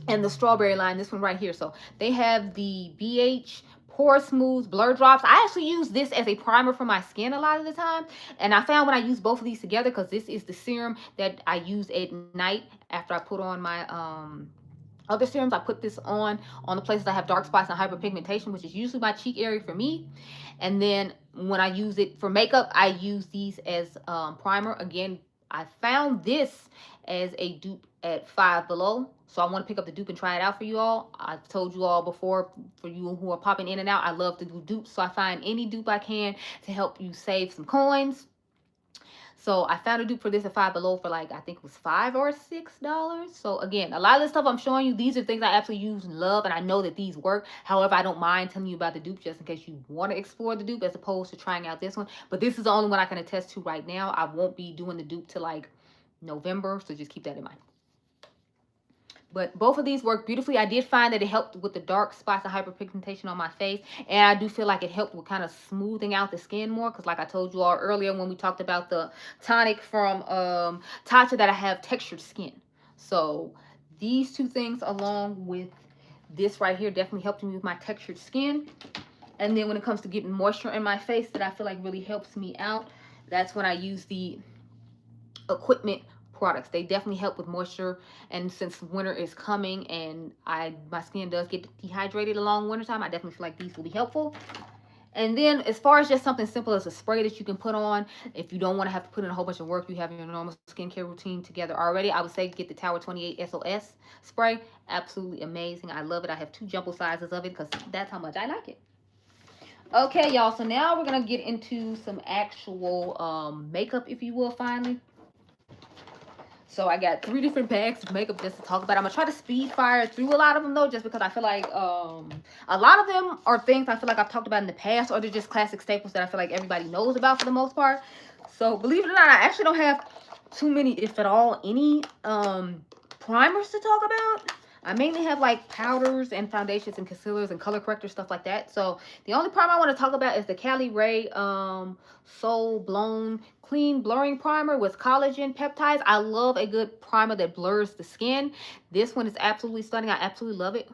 and the strawberry line. This one right here. So they have the BH Pore Smooth Blur Drops. I actually use this as a primer for my skin a lot of the time, and I found when I use both of these together, because this is the serum that I use at night after I put on my other serums. I put this on the places I have dark spots and hyperpigmentation, which is usually my cheek area for me. And then when I use it for makeup, I use these as primer. Again, I found this as a dupe at Five Below, so I want to pick up the dupe and try it out for you all. I've told you all before, for you who are popping in and out, I love to do dupes, so I find any dupe I can to help you save some coins. So I found a dupe for this at Five Below for like, I think it was $5 or $6. So again, a lot of the stuff I'm showing you, these are things I absolutely use and love, and I know that these work. However, I don't mind telling you about the dupe just in case you want to explore the dupe as opposed to trying out this one. But this is the only one I can attest to right now. I won't be doing the dupe till like November, so just keep that in mind. But both of these work beautifully. I did find that it helped with the dark spots and hyperpigmentation on my face. And I do feel like it helped with kind of smoothing out the skin more. Because like I told you all earlier when we talked about the tonic from Tatcha, that I have textured skin. So these two things along with this right here definitely helped me with my textured skin. And then when it comes to getting moisture in my face, that I feel like really helps me out, that's when I use the equipment products. They definitely help with moisture, and since winter is coming and my skin does get dehydrated along wintertime, I definitely feel like these will be helpful. And then as far as just something simple as a spray that you can put on, if you don't want to have to put in a whole bunch of work, you have your normal skincare routine together already, I would say get the Tower 28 SOS spray. Absolutely amazing. I love it. I have 2 jumbo sizes of it because that's how much I like it. Okay, y'all, so now we're going to get into some actual makeup, if you will, finally. So I got 3 different bags of makeup just to talk about. I'm gonna try to speed fire through a lot of them though, just because I feel like a lot of them are things I feel like I've talked about in the past, or they're just classic staples that I feel like everybody knows about for the most part. So believe it or not, I actually don't have too many, if at all, any primers to talk about. I mainly have like powders and foundations and concealers and color correctors, stuff like that. So the only primer I want to talk about is the Cali Ray Soul Blown Clean Blurring Primer with collagen peptides. I love a good primer that blurs the skin. This one is absolutely stunning. I absolutely love it.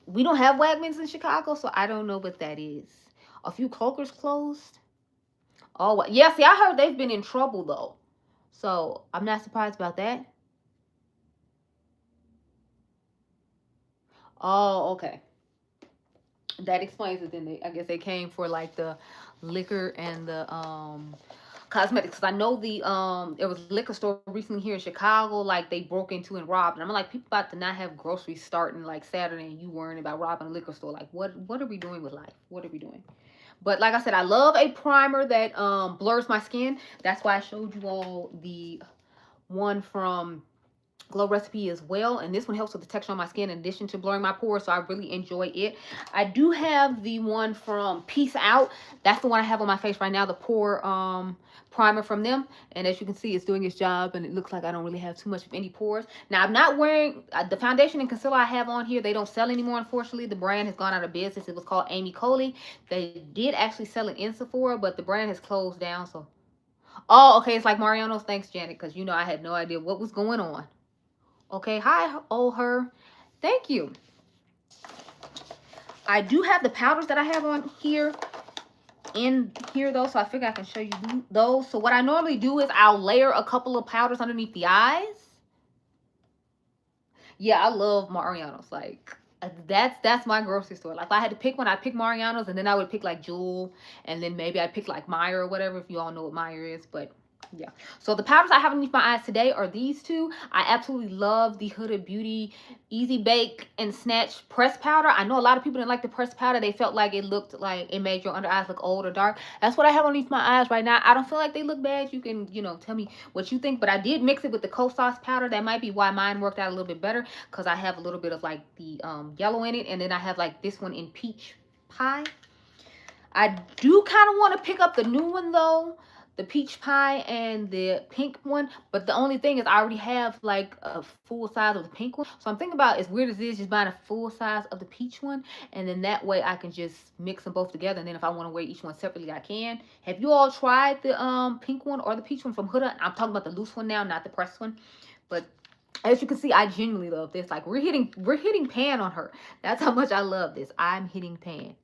We don't have Wegmans in Chicago, so I don't know what that is. A few cloakers closed. Oh, yeah, see, I heard they've been in trouble, though. So, I'm not surprised about that. Oh, okay. That explains it then. I guess they came for, like, the liquor and the, cosmetics. Cause I know there was a liquor store recently here in Chicago, like they broke into and robbed. And I'm like, people about to not have groceries starting like Saturday, and you worrying about robbing a liquor store. Like, what are we doing with life? What are we doing? But like I said, I love a primer that blurs my skin. That's why I showed you all the one from Glow Recipe as well, and this one helps with the texture on my skin in addition to blurring my pores, so I really enjoy it. I do have the one from Peace Out. That's the one I have on my face right now, the pore primer from them, and as you can see, it's doing its job, and it looks like I don't really have too much of any pores. Now, I'm not wearing the foundation and concealer I have on here. They don't sell anymore, unfortunately. The brand has gone out of business. It was called Amy Coley. They did actually sell it in Sephora, but the brand has closed down. So, oh, okay, it's like Mariano's. Thanks, Janet, because you know I had no idea what was going on. Okay, hi, oh her. Thank you. I do have the powders that I have on here in here though, so I figure I can show you those. So what I normally do is I'll layer a couple of powders underneath the eyes. Yeah, I love Mariano's. Like, that's my grocery store. Like, if I had to pick one, I'd pick Mariano's, and then I would pick like Jewel, and then maybe I'd pick like Meyer or whatever, if you all know what Meyer is. But yeah, so the powders I have underneath my eyes today are these two. I absolutely love the Ulta Beauty Easy Bake and Snatch press powder. I know a lot of people didn't like the press powder. They felt like it looked like it made your under eyes look old or dark. That's what I have underneath my eyes right now. I don't feel like they look bad. You can, you know, tell me what you think, but I did mix it with the co-sauce powder. That might be why mine worked out a little bit better, because I have a little bit of like the yellow in it, and then I have like this one in peach pie. I do kind of want to pick up the new one though, the peach pie and the pink one, but the only thing is I already have like a full size of the pink one, so I'm thinking about, as weird as it is, just buying a full size of the peach one, and then that way I can just mix them both together, and then if I want to wear each one separately, I can. Have you all tried the pink one or the peach one from Huda? I'm talking about the loose one now, not the pressed one. But as you can see, I genuinely love this. Like, we're hitting pan on her. That's how much I love this. I'm hitting pan.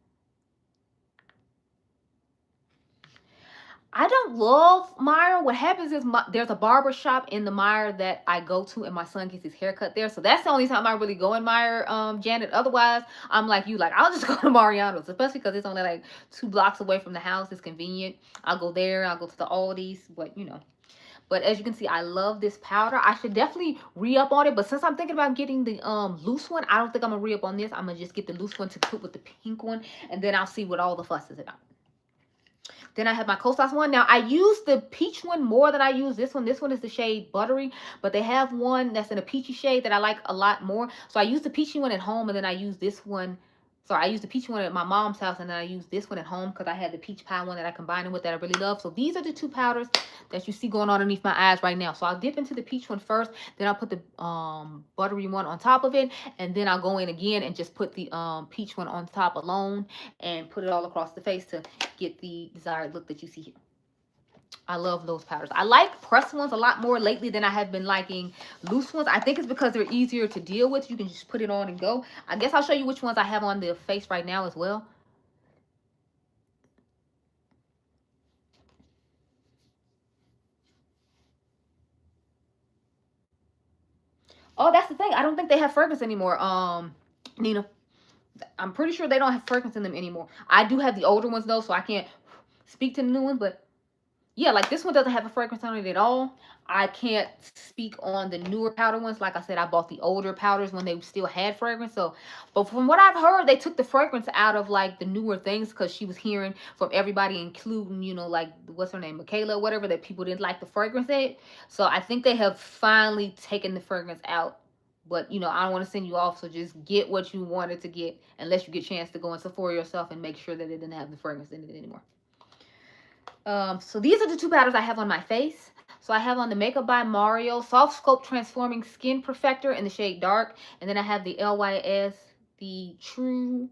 I don't love Meyer. What happens is there's a barber shop in the Meyer that I go to, and my son gets his haircut there. So that's the only time I really go in Meyer, Janet. Otherwise, I'm like you. Like, I'll just go to Mariano's, especially because it's only like 2 blocks away from the house. It's convenient. I'll go there. I'll go to the Aldi's. But, you know. But as you can see, I love this powder. I should definitely re-up on it. But since I'm thinking about getting the loose one, I don't think I'm going to re-up on this. I'm going to just get the loose one to put with the pink one. And then I'll see what all the fuss is about. Then I have my co-sauce one. Now, I use the peach one more than I use this one. This one is the shade Buttery, but they have one that's in a peachy shade that I like a lot more. So I use the peachy one at home, and then I use this one. Sorry, I use the peachy one at my mom's house, and then I use this one at home because I had the peach pie one that I combined it with that I really love. So these are the two powders that you see going on underneath my eyes right now. So I'll dip into the peach one first, then I'll put the Buttery one on top of it, and then I'll go in again and just put the peach one on top alone and put it all across the face to get the desired look that you see here. I love those powders. I like pressed ones a lot more lately than I have been liking loose ones. I think it's because they're easier to deal with. You can just put it on and go. I guess I'll show you which ones I have on the face right now as well. Oh, that's the thing. I don't think they have fragrance anymore, Nina. I'm pretty sure they don't have fragrance in them anymore. I do have the older ones though, so I can't speak to the new ones, but yeah, like this one doesn't have a fragrance on it at all. I can't speak on the newer powder ones. Like I said, I bought the older powders when they still had fragrance. So, but from what I've heard, they took the fragrance out of like the newer things because she was hearing from everybody, including, you know, like, what's her name, Michaela, whatever, that people didn't like the fragrance in it. So I think they have finally taken the fragrance out. But, you know, I don't want to send you off, so just get what you wanted to get unless you get a chance to go in Sephora yourself and make sure that it didn't have the fragrance in it anymore. So these are the two powders I have on my face. So I have on the Makeup by Mario Soft Sculpt Transforming Skin Perfector in the shade Dark. And then I have the LYS, the True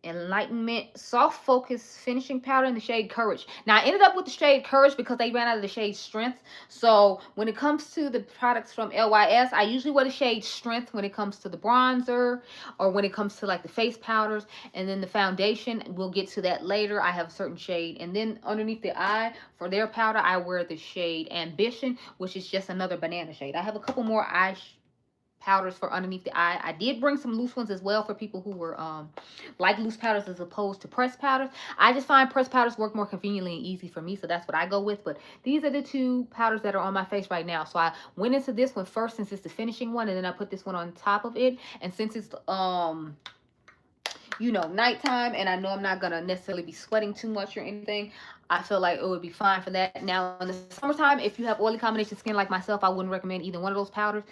Enlightenment Soft Focus Finishing Powder in the shade Courage. Now, I ended up with the shade Courage because they ran out of the shade Strength. So, when it comes to the products from LYS, I usually wear the shade Strength when it comes to the bronzer or when it comes to like the face powders. And then the foundation, we'll get to that later. I have a certain shade. And then underneath the eye, for their powder, I wear the shade Ambition, which is just another banana shade. I have a couple more powders for underneath the eye. I did bring some loose ones as well for people who were like loose powders as opposed to pressed powders. I just find pressed powders work more conveniently and easy for me, so that's what I go with. But these are the two powders that are on my face right now. So I went into this one first since it's the finishing one, and then I put this one on top of it. And since it's you know, nighttime, and I know I'm not gonna necessarily be sweating too much or anything, I feel like it would be fine for that. Now in the summertime, if you have oily combination skin like myself, I wouldn't recommend either one of those powders.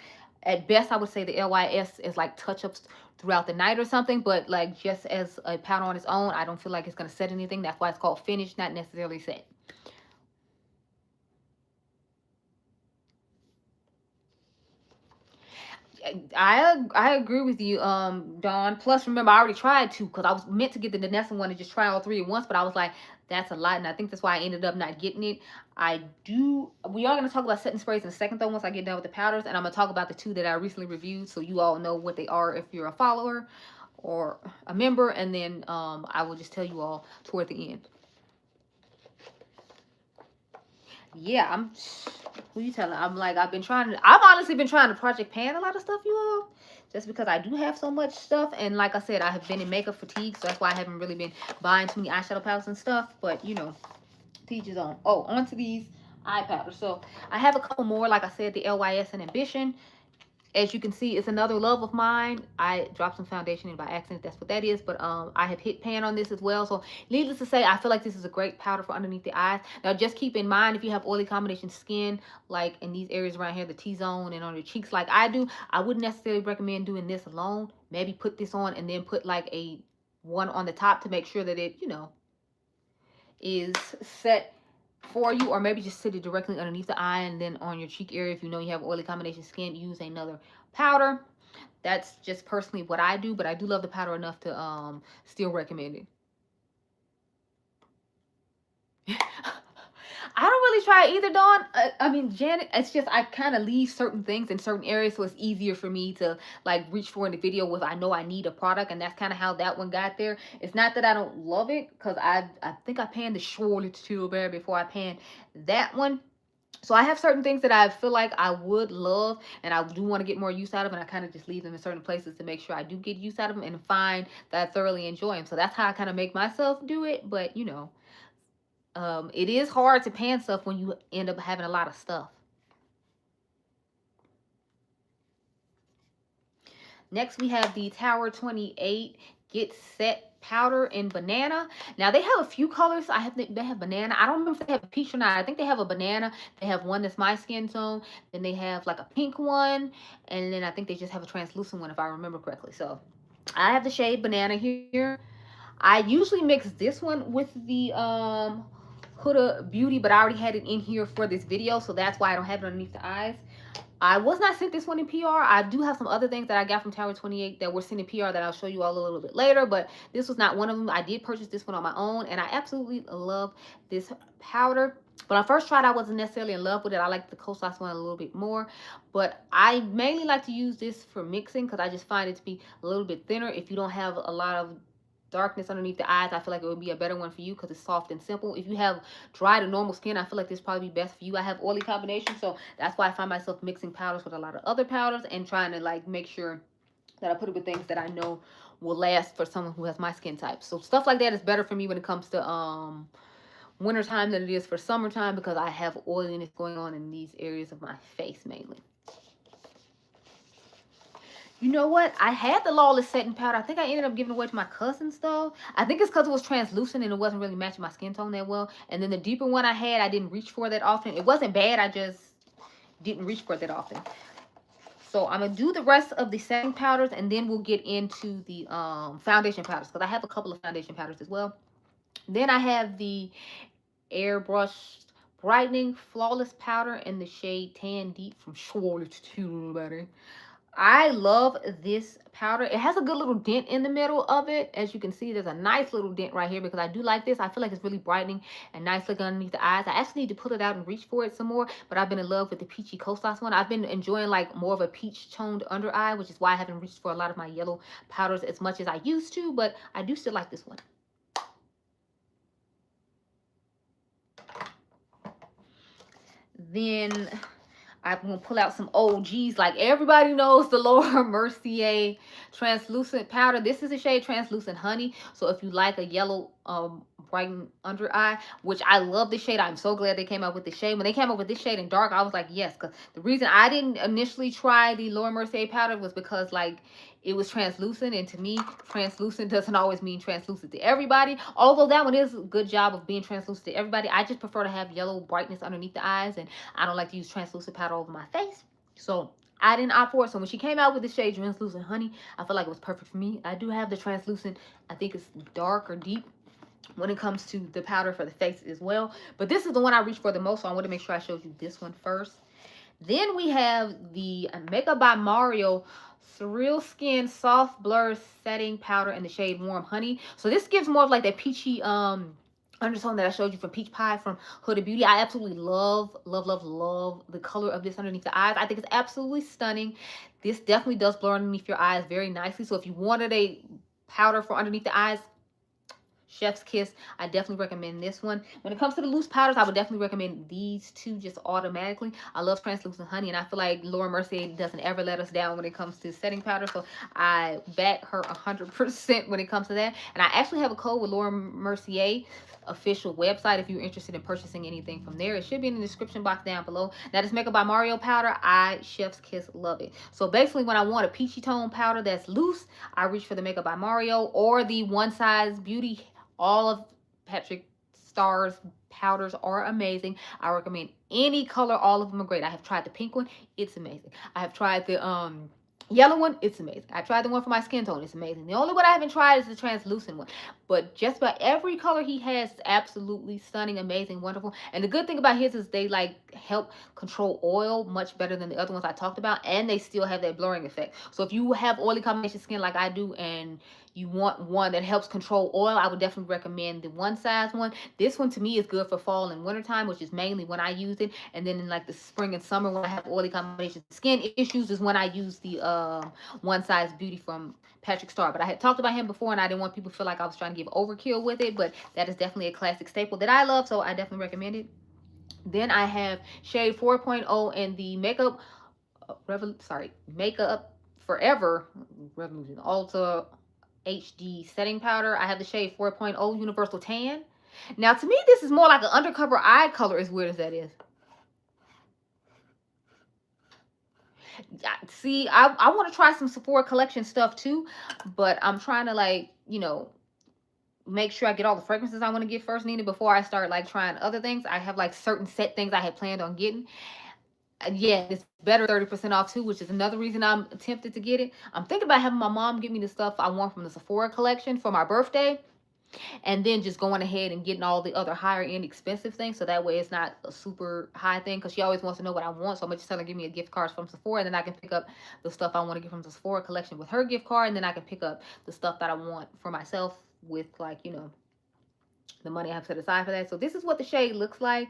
At best, I would say the LYS is like touch-ups throughout the night or something, but like just as a powder on its own, I don't feel like it's going to set anything. That's why it's called finish, not necessarily set. I agree with you, Dawn. Plus, remember, I already tried two because I was meant to get the Denona one and just try all three at once, but I was like, that's a lot, and I think that's why I ended up not getting it. We are going to talk about setting sprays in a second, though, once I get done with the powders, and I'm going to talk about the two that I recently reviewed, so you all know what they are if you're a follower or a member, and then I will just tell you all toward the end. Yeah, who you telling? I'm like, I've honestly been trying to project pan a lot of stuff, you all. Just because I do have so much stuff. And like I said, I have been in makeup fatigue. So that's why I haven't really been buying too many eyeshadow palettes and stuff. But, you know, teachers on. Oh, onto these eye powders. So I have a couple more. Like I said, the LYS and Ambition. As you can see, it's another love of mine. I dropped some foundation in by accident. That's what that is. But I have hit pan on this as well. So needless to say, I feel like this is a great powder for underneath the eyes. Now, just keep in mind, if you have oily combination skin, like in these areas around here, the T-zone and on your cheeks like I do, I wouldn't necessarily recommend doing this alone. Maybe put this on and then put like a one on the top to make sure that it, you know, is set for you, or maybe just sit it directly underneath the eye, and then on your cheek area, if you know you have oily combination skin, use another powder. That's just personally what I do, but I do love the powder enough to still recommend it. I don't really try either, Dawn. I mean, Janet, it's just I kind of leave certain things in certain areas, so it's easier for me to like reach for in the video with I know I need a product, and that's kind of how that one got there. It's not that I don't love it, because I think I panned the Charlotte Tilbury before I panned that one. So I have certain things that I feel like I would love, and I do want to get more use out of, and I kind of just leave them in certain places to make sure I do get use out of them and find that I thoroughly enjoy them. So that's how I kind of make myself do it, but you know. It is hard to pan stuff when you end up having a lot of stuff. Next, we have the Tower 28 Get Set Powder in Banana. Now, they have a few colors. They have banana. I don't remember if they have a peach or not. I think they have a banana. They have one that's my skin tone. Then they have like a pink one. And then I think they just have a translucent one, if I remember correctly. So, I have the shade Banana here. I usually mix this one with the Ulta Beauty, but I already had it in here for this video, so that's why I don't have it underneath the eyes. I was not sent this one in PR. I do have some other things that I got from Tower 28 that were sent in PR that I'll show you all a little bit later, but this was not one of them. I did purchase this one on my own, and I absolutely love this powder. When I first tried, I wasn't necessarily in love with it. I like the Kosas one a little bit more, but I mainly like to use this for mixing because I just find it to be a little bit thinner. If you don't have a lot of darkness underneath the eyes, I feel like it would be a better one for you because it's soft and simple. If you have dry to normal skin, I feel like this probably be best for you. I have oily combination, so that's why I find myself mixing powders with a lot of other powders and trying to like make sure that I put it with things that I know will last for someone who has my skin type. So stuff like that is better for me when it comes to wintertime than it is for summertime because I have oiliness going on in these areas of my face mainly. You know what? I had the Lawless setting powder. I think I ended up giving it away to my cousins, though. I think it's because it was translucent and it wasn't really matching my skin tone that well. And then the deeper one I had, I didn't reach for that often. It wasn't bad. I just didn't reach for it that often. So I'm going to do the rest of the setting powders, and then we'll get into the foundation powders, because I have a couple of foundation powders as well. Then I have the Airbrush Brightening Flawless Powder in the shade Tan Deep from Charlotte Tilbury. I love this powder. It has a good little dent in the middle of it. As you can see, there's a nice little dent right here because I do like this. I feel like it's really brightening and nice looking underneath the eyes. I actually need to pull it out and reach for it some more, but I've been in love with the peachy Kosas one. I've been enjoying like more of a peach toned under eye, which is why I haven't reached for a lot of my yellow powders as much as I used to, but I do still like this one. Then I'm going to pull out some OGs. Like everybody knows the Laura Mercier translucent powder. This is the shade Translucent Honey. So if you like a yellow brightened under eye, which I love this shade. I'm so glad they came out with this shade. When they came up with this shade in dark, I was like, yes. Because the reason I didn't initially try the Laura Mercier powder was because like it was translucent, and to me, translucent doesn't always mean translucent to everybody. Although that one is a good job of being translucent to everybody. I just prefer to have yellow brightness underneath the eyes, and I don't like to use translucent powder over my face. So I didn't opt for it. So when she came out with the shade Translucent Honey, I feel like it was perfect for me. I do have the translucent, I think it's dark or deep when it comes to the powder for the face as well. But this is the one I reached for the most, so I want to make sure I showed you this one first. Then we have the Makeup by Mario Surreal Skin Soft Blur Setting Powder in the shade Warm Honey. So this gives more of like that peachy undertone that I showed you from Peach Pie from Ulta Beauty. I absolutely love the color of this underneath the eyes. I think it's absolutely stunning. This definitely does blur underneath your eyes very nicely. So if you wanted a powder for underneath the eyes, chef's kiss, I definitely recommend this one. When it comes to the loose powders, I would definitely recommend these two just automatically. I love Translucent Honey, and I feel like Laura Mercier doesn't ever let us down when it comes to setting powder, so I back her 100% when it comes to that. And I actually have a code with Laura Mercier official website if you're interested in purchasing anything from there. It should be in the description box down below. Now this Makeup by Mario powder, I chef's kiss love it. So basically when I want a peachy tone powder that's loose, I reach for the Makeup by Mario or the One Size Beauty. All of Patrick Starr's powders are amazing. I recommend any color. All of them are great. I have tried the pink one. It's amazing. I have tried the yellow one. It's amazing. I tried the one for my skin tone. It's amazing. The only one I haven't tried is the translucent one. But just about every color he has is absolutely stunning, amazing, wonderful. And the good thing about his is they like help control oil much better than the other ones I talked about. And they still have that blurring effect. So if you have oily combination skin like I do and you want one that helps control oil, I would definitely recommend the One Size one. This one to me is good for fall and winter time, which is mainly when I use it. And then in like the spring and summer when I have oily combination skin issues is when I use the One Size Beauty from Patrick Starr. But I had talked about him before and I didn't want people to feel like I was trying to give overkill with it, but that is definitely a classic staple that I love, so I definitely recommend it. Then I have shade 4.0 in the Makeup Forever Revolution Ulta HD setting powder. I have the shade 4.0 Universal Tan. Now to me this is more like an undercover eye color, as weird as that is. See, I want to try some Sephora collection stuff too, but I'm trying to like, you know, make sure I get all the fragrances I want to get first, Nina, before I start like trying other things. I have like certain set things I had planned on getting. Yeah, it's better 30% off too, which is another reason I'm tempted to get it. I'm thinking about having my mom get me the stuff I want from the Sephora collection for my birthday, and then just going ahead and getting all the other higher end expensive things, so that way it's not a super high thing, because she always wants to know what I want. So I'm just telling her give me a gift card from Sephora, and then I can pick up the stuff I want to get from the Sephora collection with her gift card, and then I can pick up the stuff that I want for myself with, like, you know, the money I have set aside for that. So this is what the shade looks like.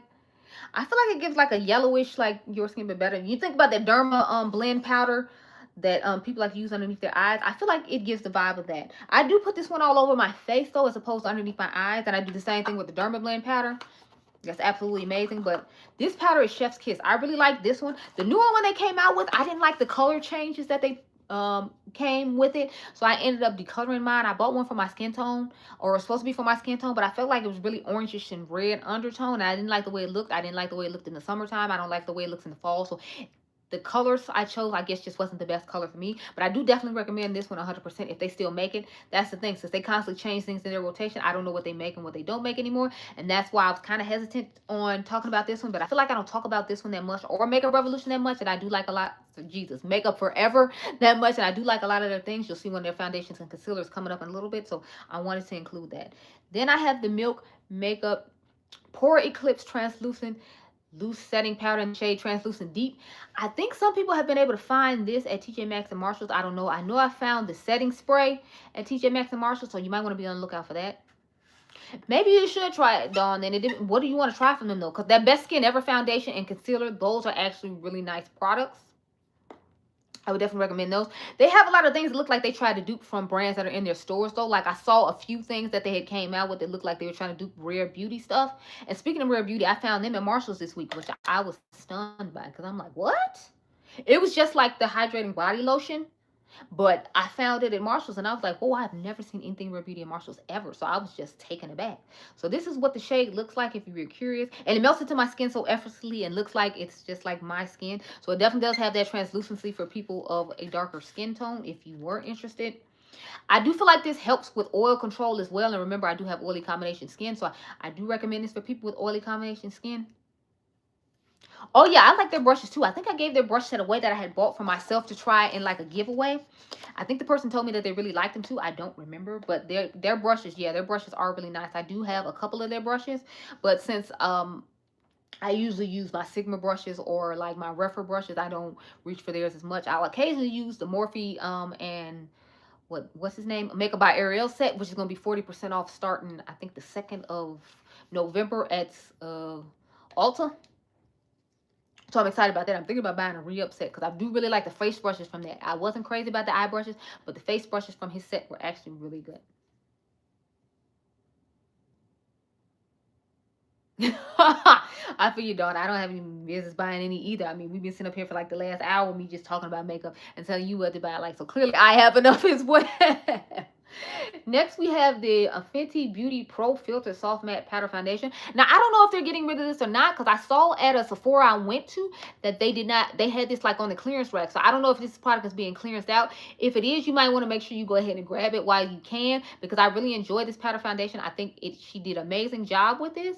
I feel like it gives like a yellowish, like Your Skin But Better. You think about that Derma blend powder that people like to use underneath their eyes. I feel like it gives the vibe of that. I do put this one all over my face though, as opposed to underneath my eyes. And I do the same thing with the Derma blend powder. That's absolutely amazing. But this powder is chef's kiss. I really like this one. The new one they came out with, I didn't like the color changes that they came with it, so I ended up decoloring mine. I bought one for my skin tone, or it was supposed to be for my skin tone, but I felt like it was really orangish and red undertone, and I didn't like the way it looked. I didn't like the way it looked in the summertime. I don't like the way it looks in the fall. So the colors I chose, I guess, just wasn't the best color for me. But I do definitely recommend this one 100% if they still make it. That's the thing. Since they constantly change things in their rotation, I don't know what they make and what they don't make anymore. And that's why I was kind of hesitant on talking about this one. But I feel like I don't talk about this one that much, or Makeup Revolution that much. And I do like a lot, Jesus, Makeup Forever that much. And I do like a lot of their things. You'll see one of their foundations and concealers coming up in a little bit. So I wanted to include that. Then I have the Milk Makeup Pore Eclipse Translucent loose setting powder in the shade Translucent Deep. I think some people have been able to find this at TJ Maxx and Marshalls. I don't know. I know I found the setting spray at TJ Maxx and Marshalls, so you might want to be on the lookout for that. Maybe you should try it, Dawn. And what do you want to try from them, though? Because that Best Skin Ever foundation and concealer, those are actually really nice products. I would definitely recommend those. They have a lot of things that look like they tried to dupe from brands that are in their stores, though. Like, I saw a few things that they had came out with that looked like they were trying to dupe Rare Beauty stuff. And speaking of Rare Beauty, I found them at Marshalls this week, which I was stunned by. Because I'm like, what? It was just like the hydrating body lotion. But I found it at Marshalls, and I was like, oh, I've never seen anything Rare Beauty at Marshalls ever. So I was just taken aback. So this is what the shade looks like if you were curious. And it melts into my skin so effortlessly and looks like it's just like my skin. So it definitely does have that translucency for people of a darker skin tone if you were interested. I do feel like this helps with oil control as well. And remember, I do have oily combination skin. So I do recommend this for people with oily combination skin. Oh, yeah, I like their brushes, too. I think I gave their brush set away that I had bought for myself to try in, like, a giveaway. I think the person told me that they really liked them, too. I don't remember. But their brushes, yeah, their brushes are really nice. I do have a couple of their brushes. But since I usually use my Sigma brushes or, like, my Refer brushes, I don't reach for theirs as much. I'll occasionally use the Morphe and what's his name? Makeup by Ariel set, which is going to be 40% off starting, I think, the 2nd of November at Ulta. So I'm excited about that. I'm thinking about buying a re-up set because I do really like the face brushes from that. I wasn't crazy about the eye brushes, but the face brushes from his set were actually really good. I feel you, Dawn. I don't have any business buying any either. I mean, we've been sitting up here for like the last hour, me just talking about makeup and telling you what to buy. Like, so clearly I have enough as well. Next, we have the Fenty Beauty Pro Filter Soft Matte Powder Foundation. Now, I don't know if they're getting rid of this or not because I saw at a Sephora I went to that they did not, they had this like on the clearance rack. So I don't know if this product is being clearanced out. If it is, you might want to make sure you go ahead and grab it while you can because I really enjoyed this powder foundation. I think she did an amazing job with this.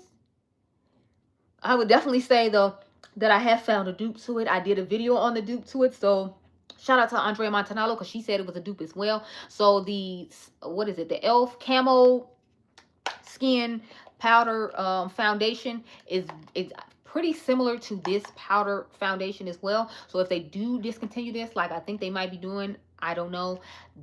I would definitely say, though, that I have found a dupe to it. I did a video on the dupe to it, so shout out to Andrea Montanalo because she said it was a dupe as well. So the, what is it? The e.l.f. Camo Skin Powder Foundation is pretty similar to this powder foundation as well. So if they do discontinue this, like I think they might be doing, I don't know,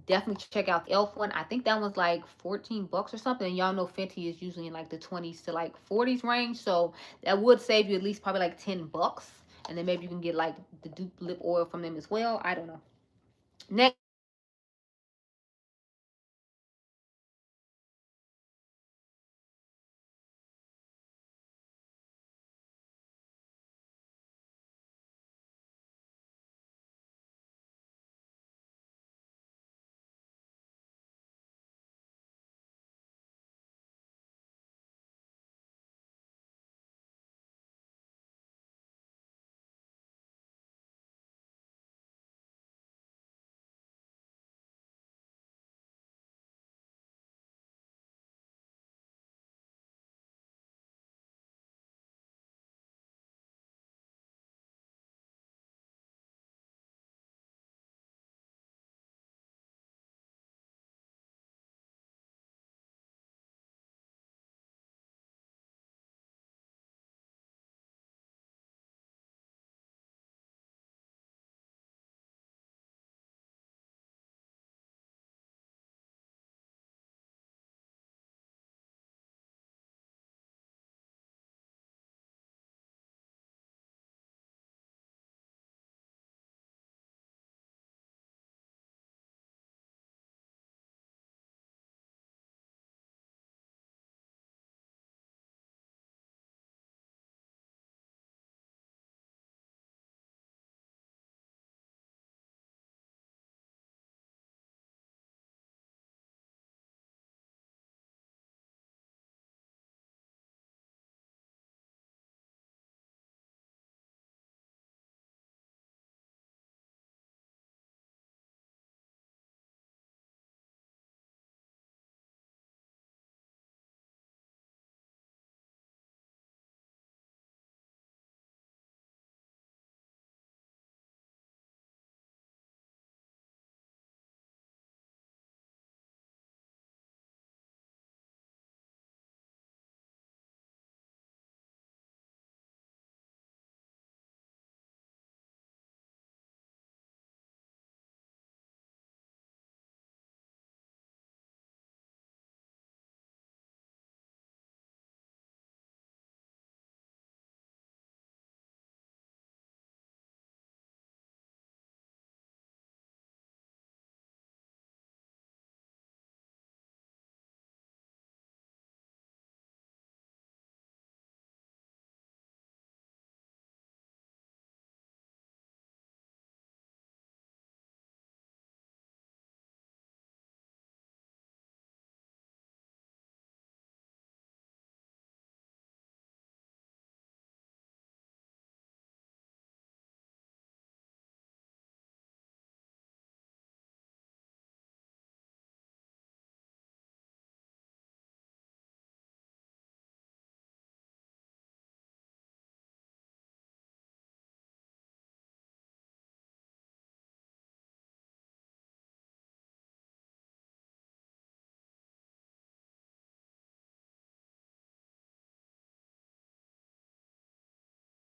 definitely check out the e.l.f. one. I think that one's like 14 bucks or something. And y'all know Fenty is usually in like the 20s to like 40s range. So that would save you at least probably like 10 bucks. And then maybe you can get like the dupe lip oil from them as well. I don't know. Next,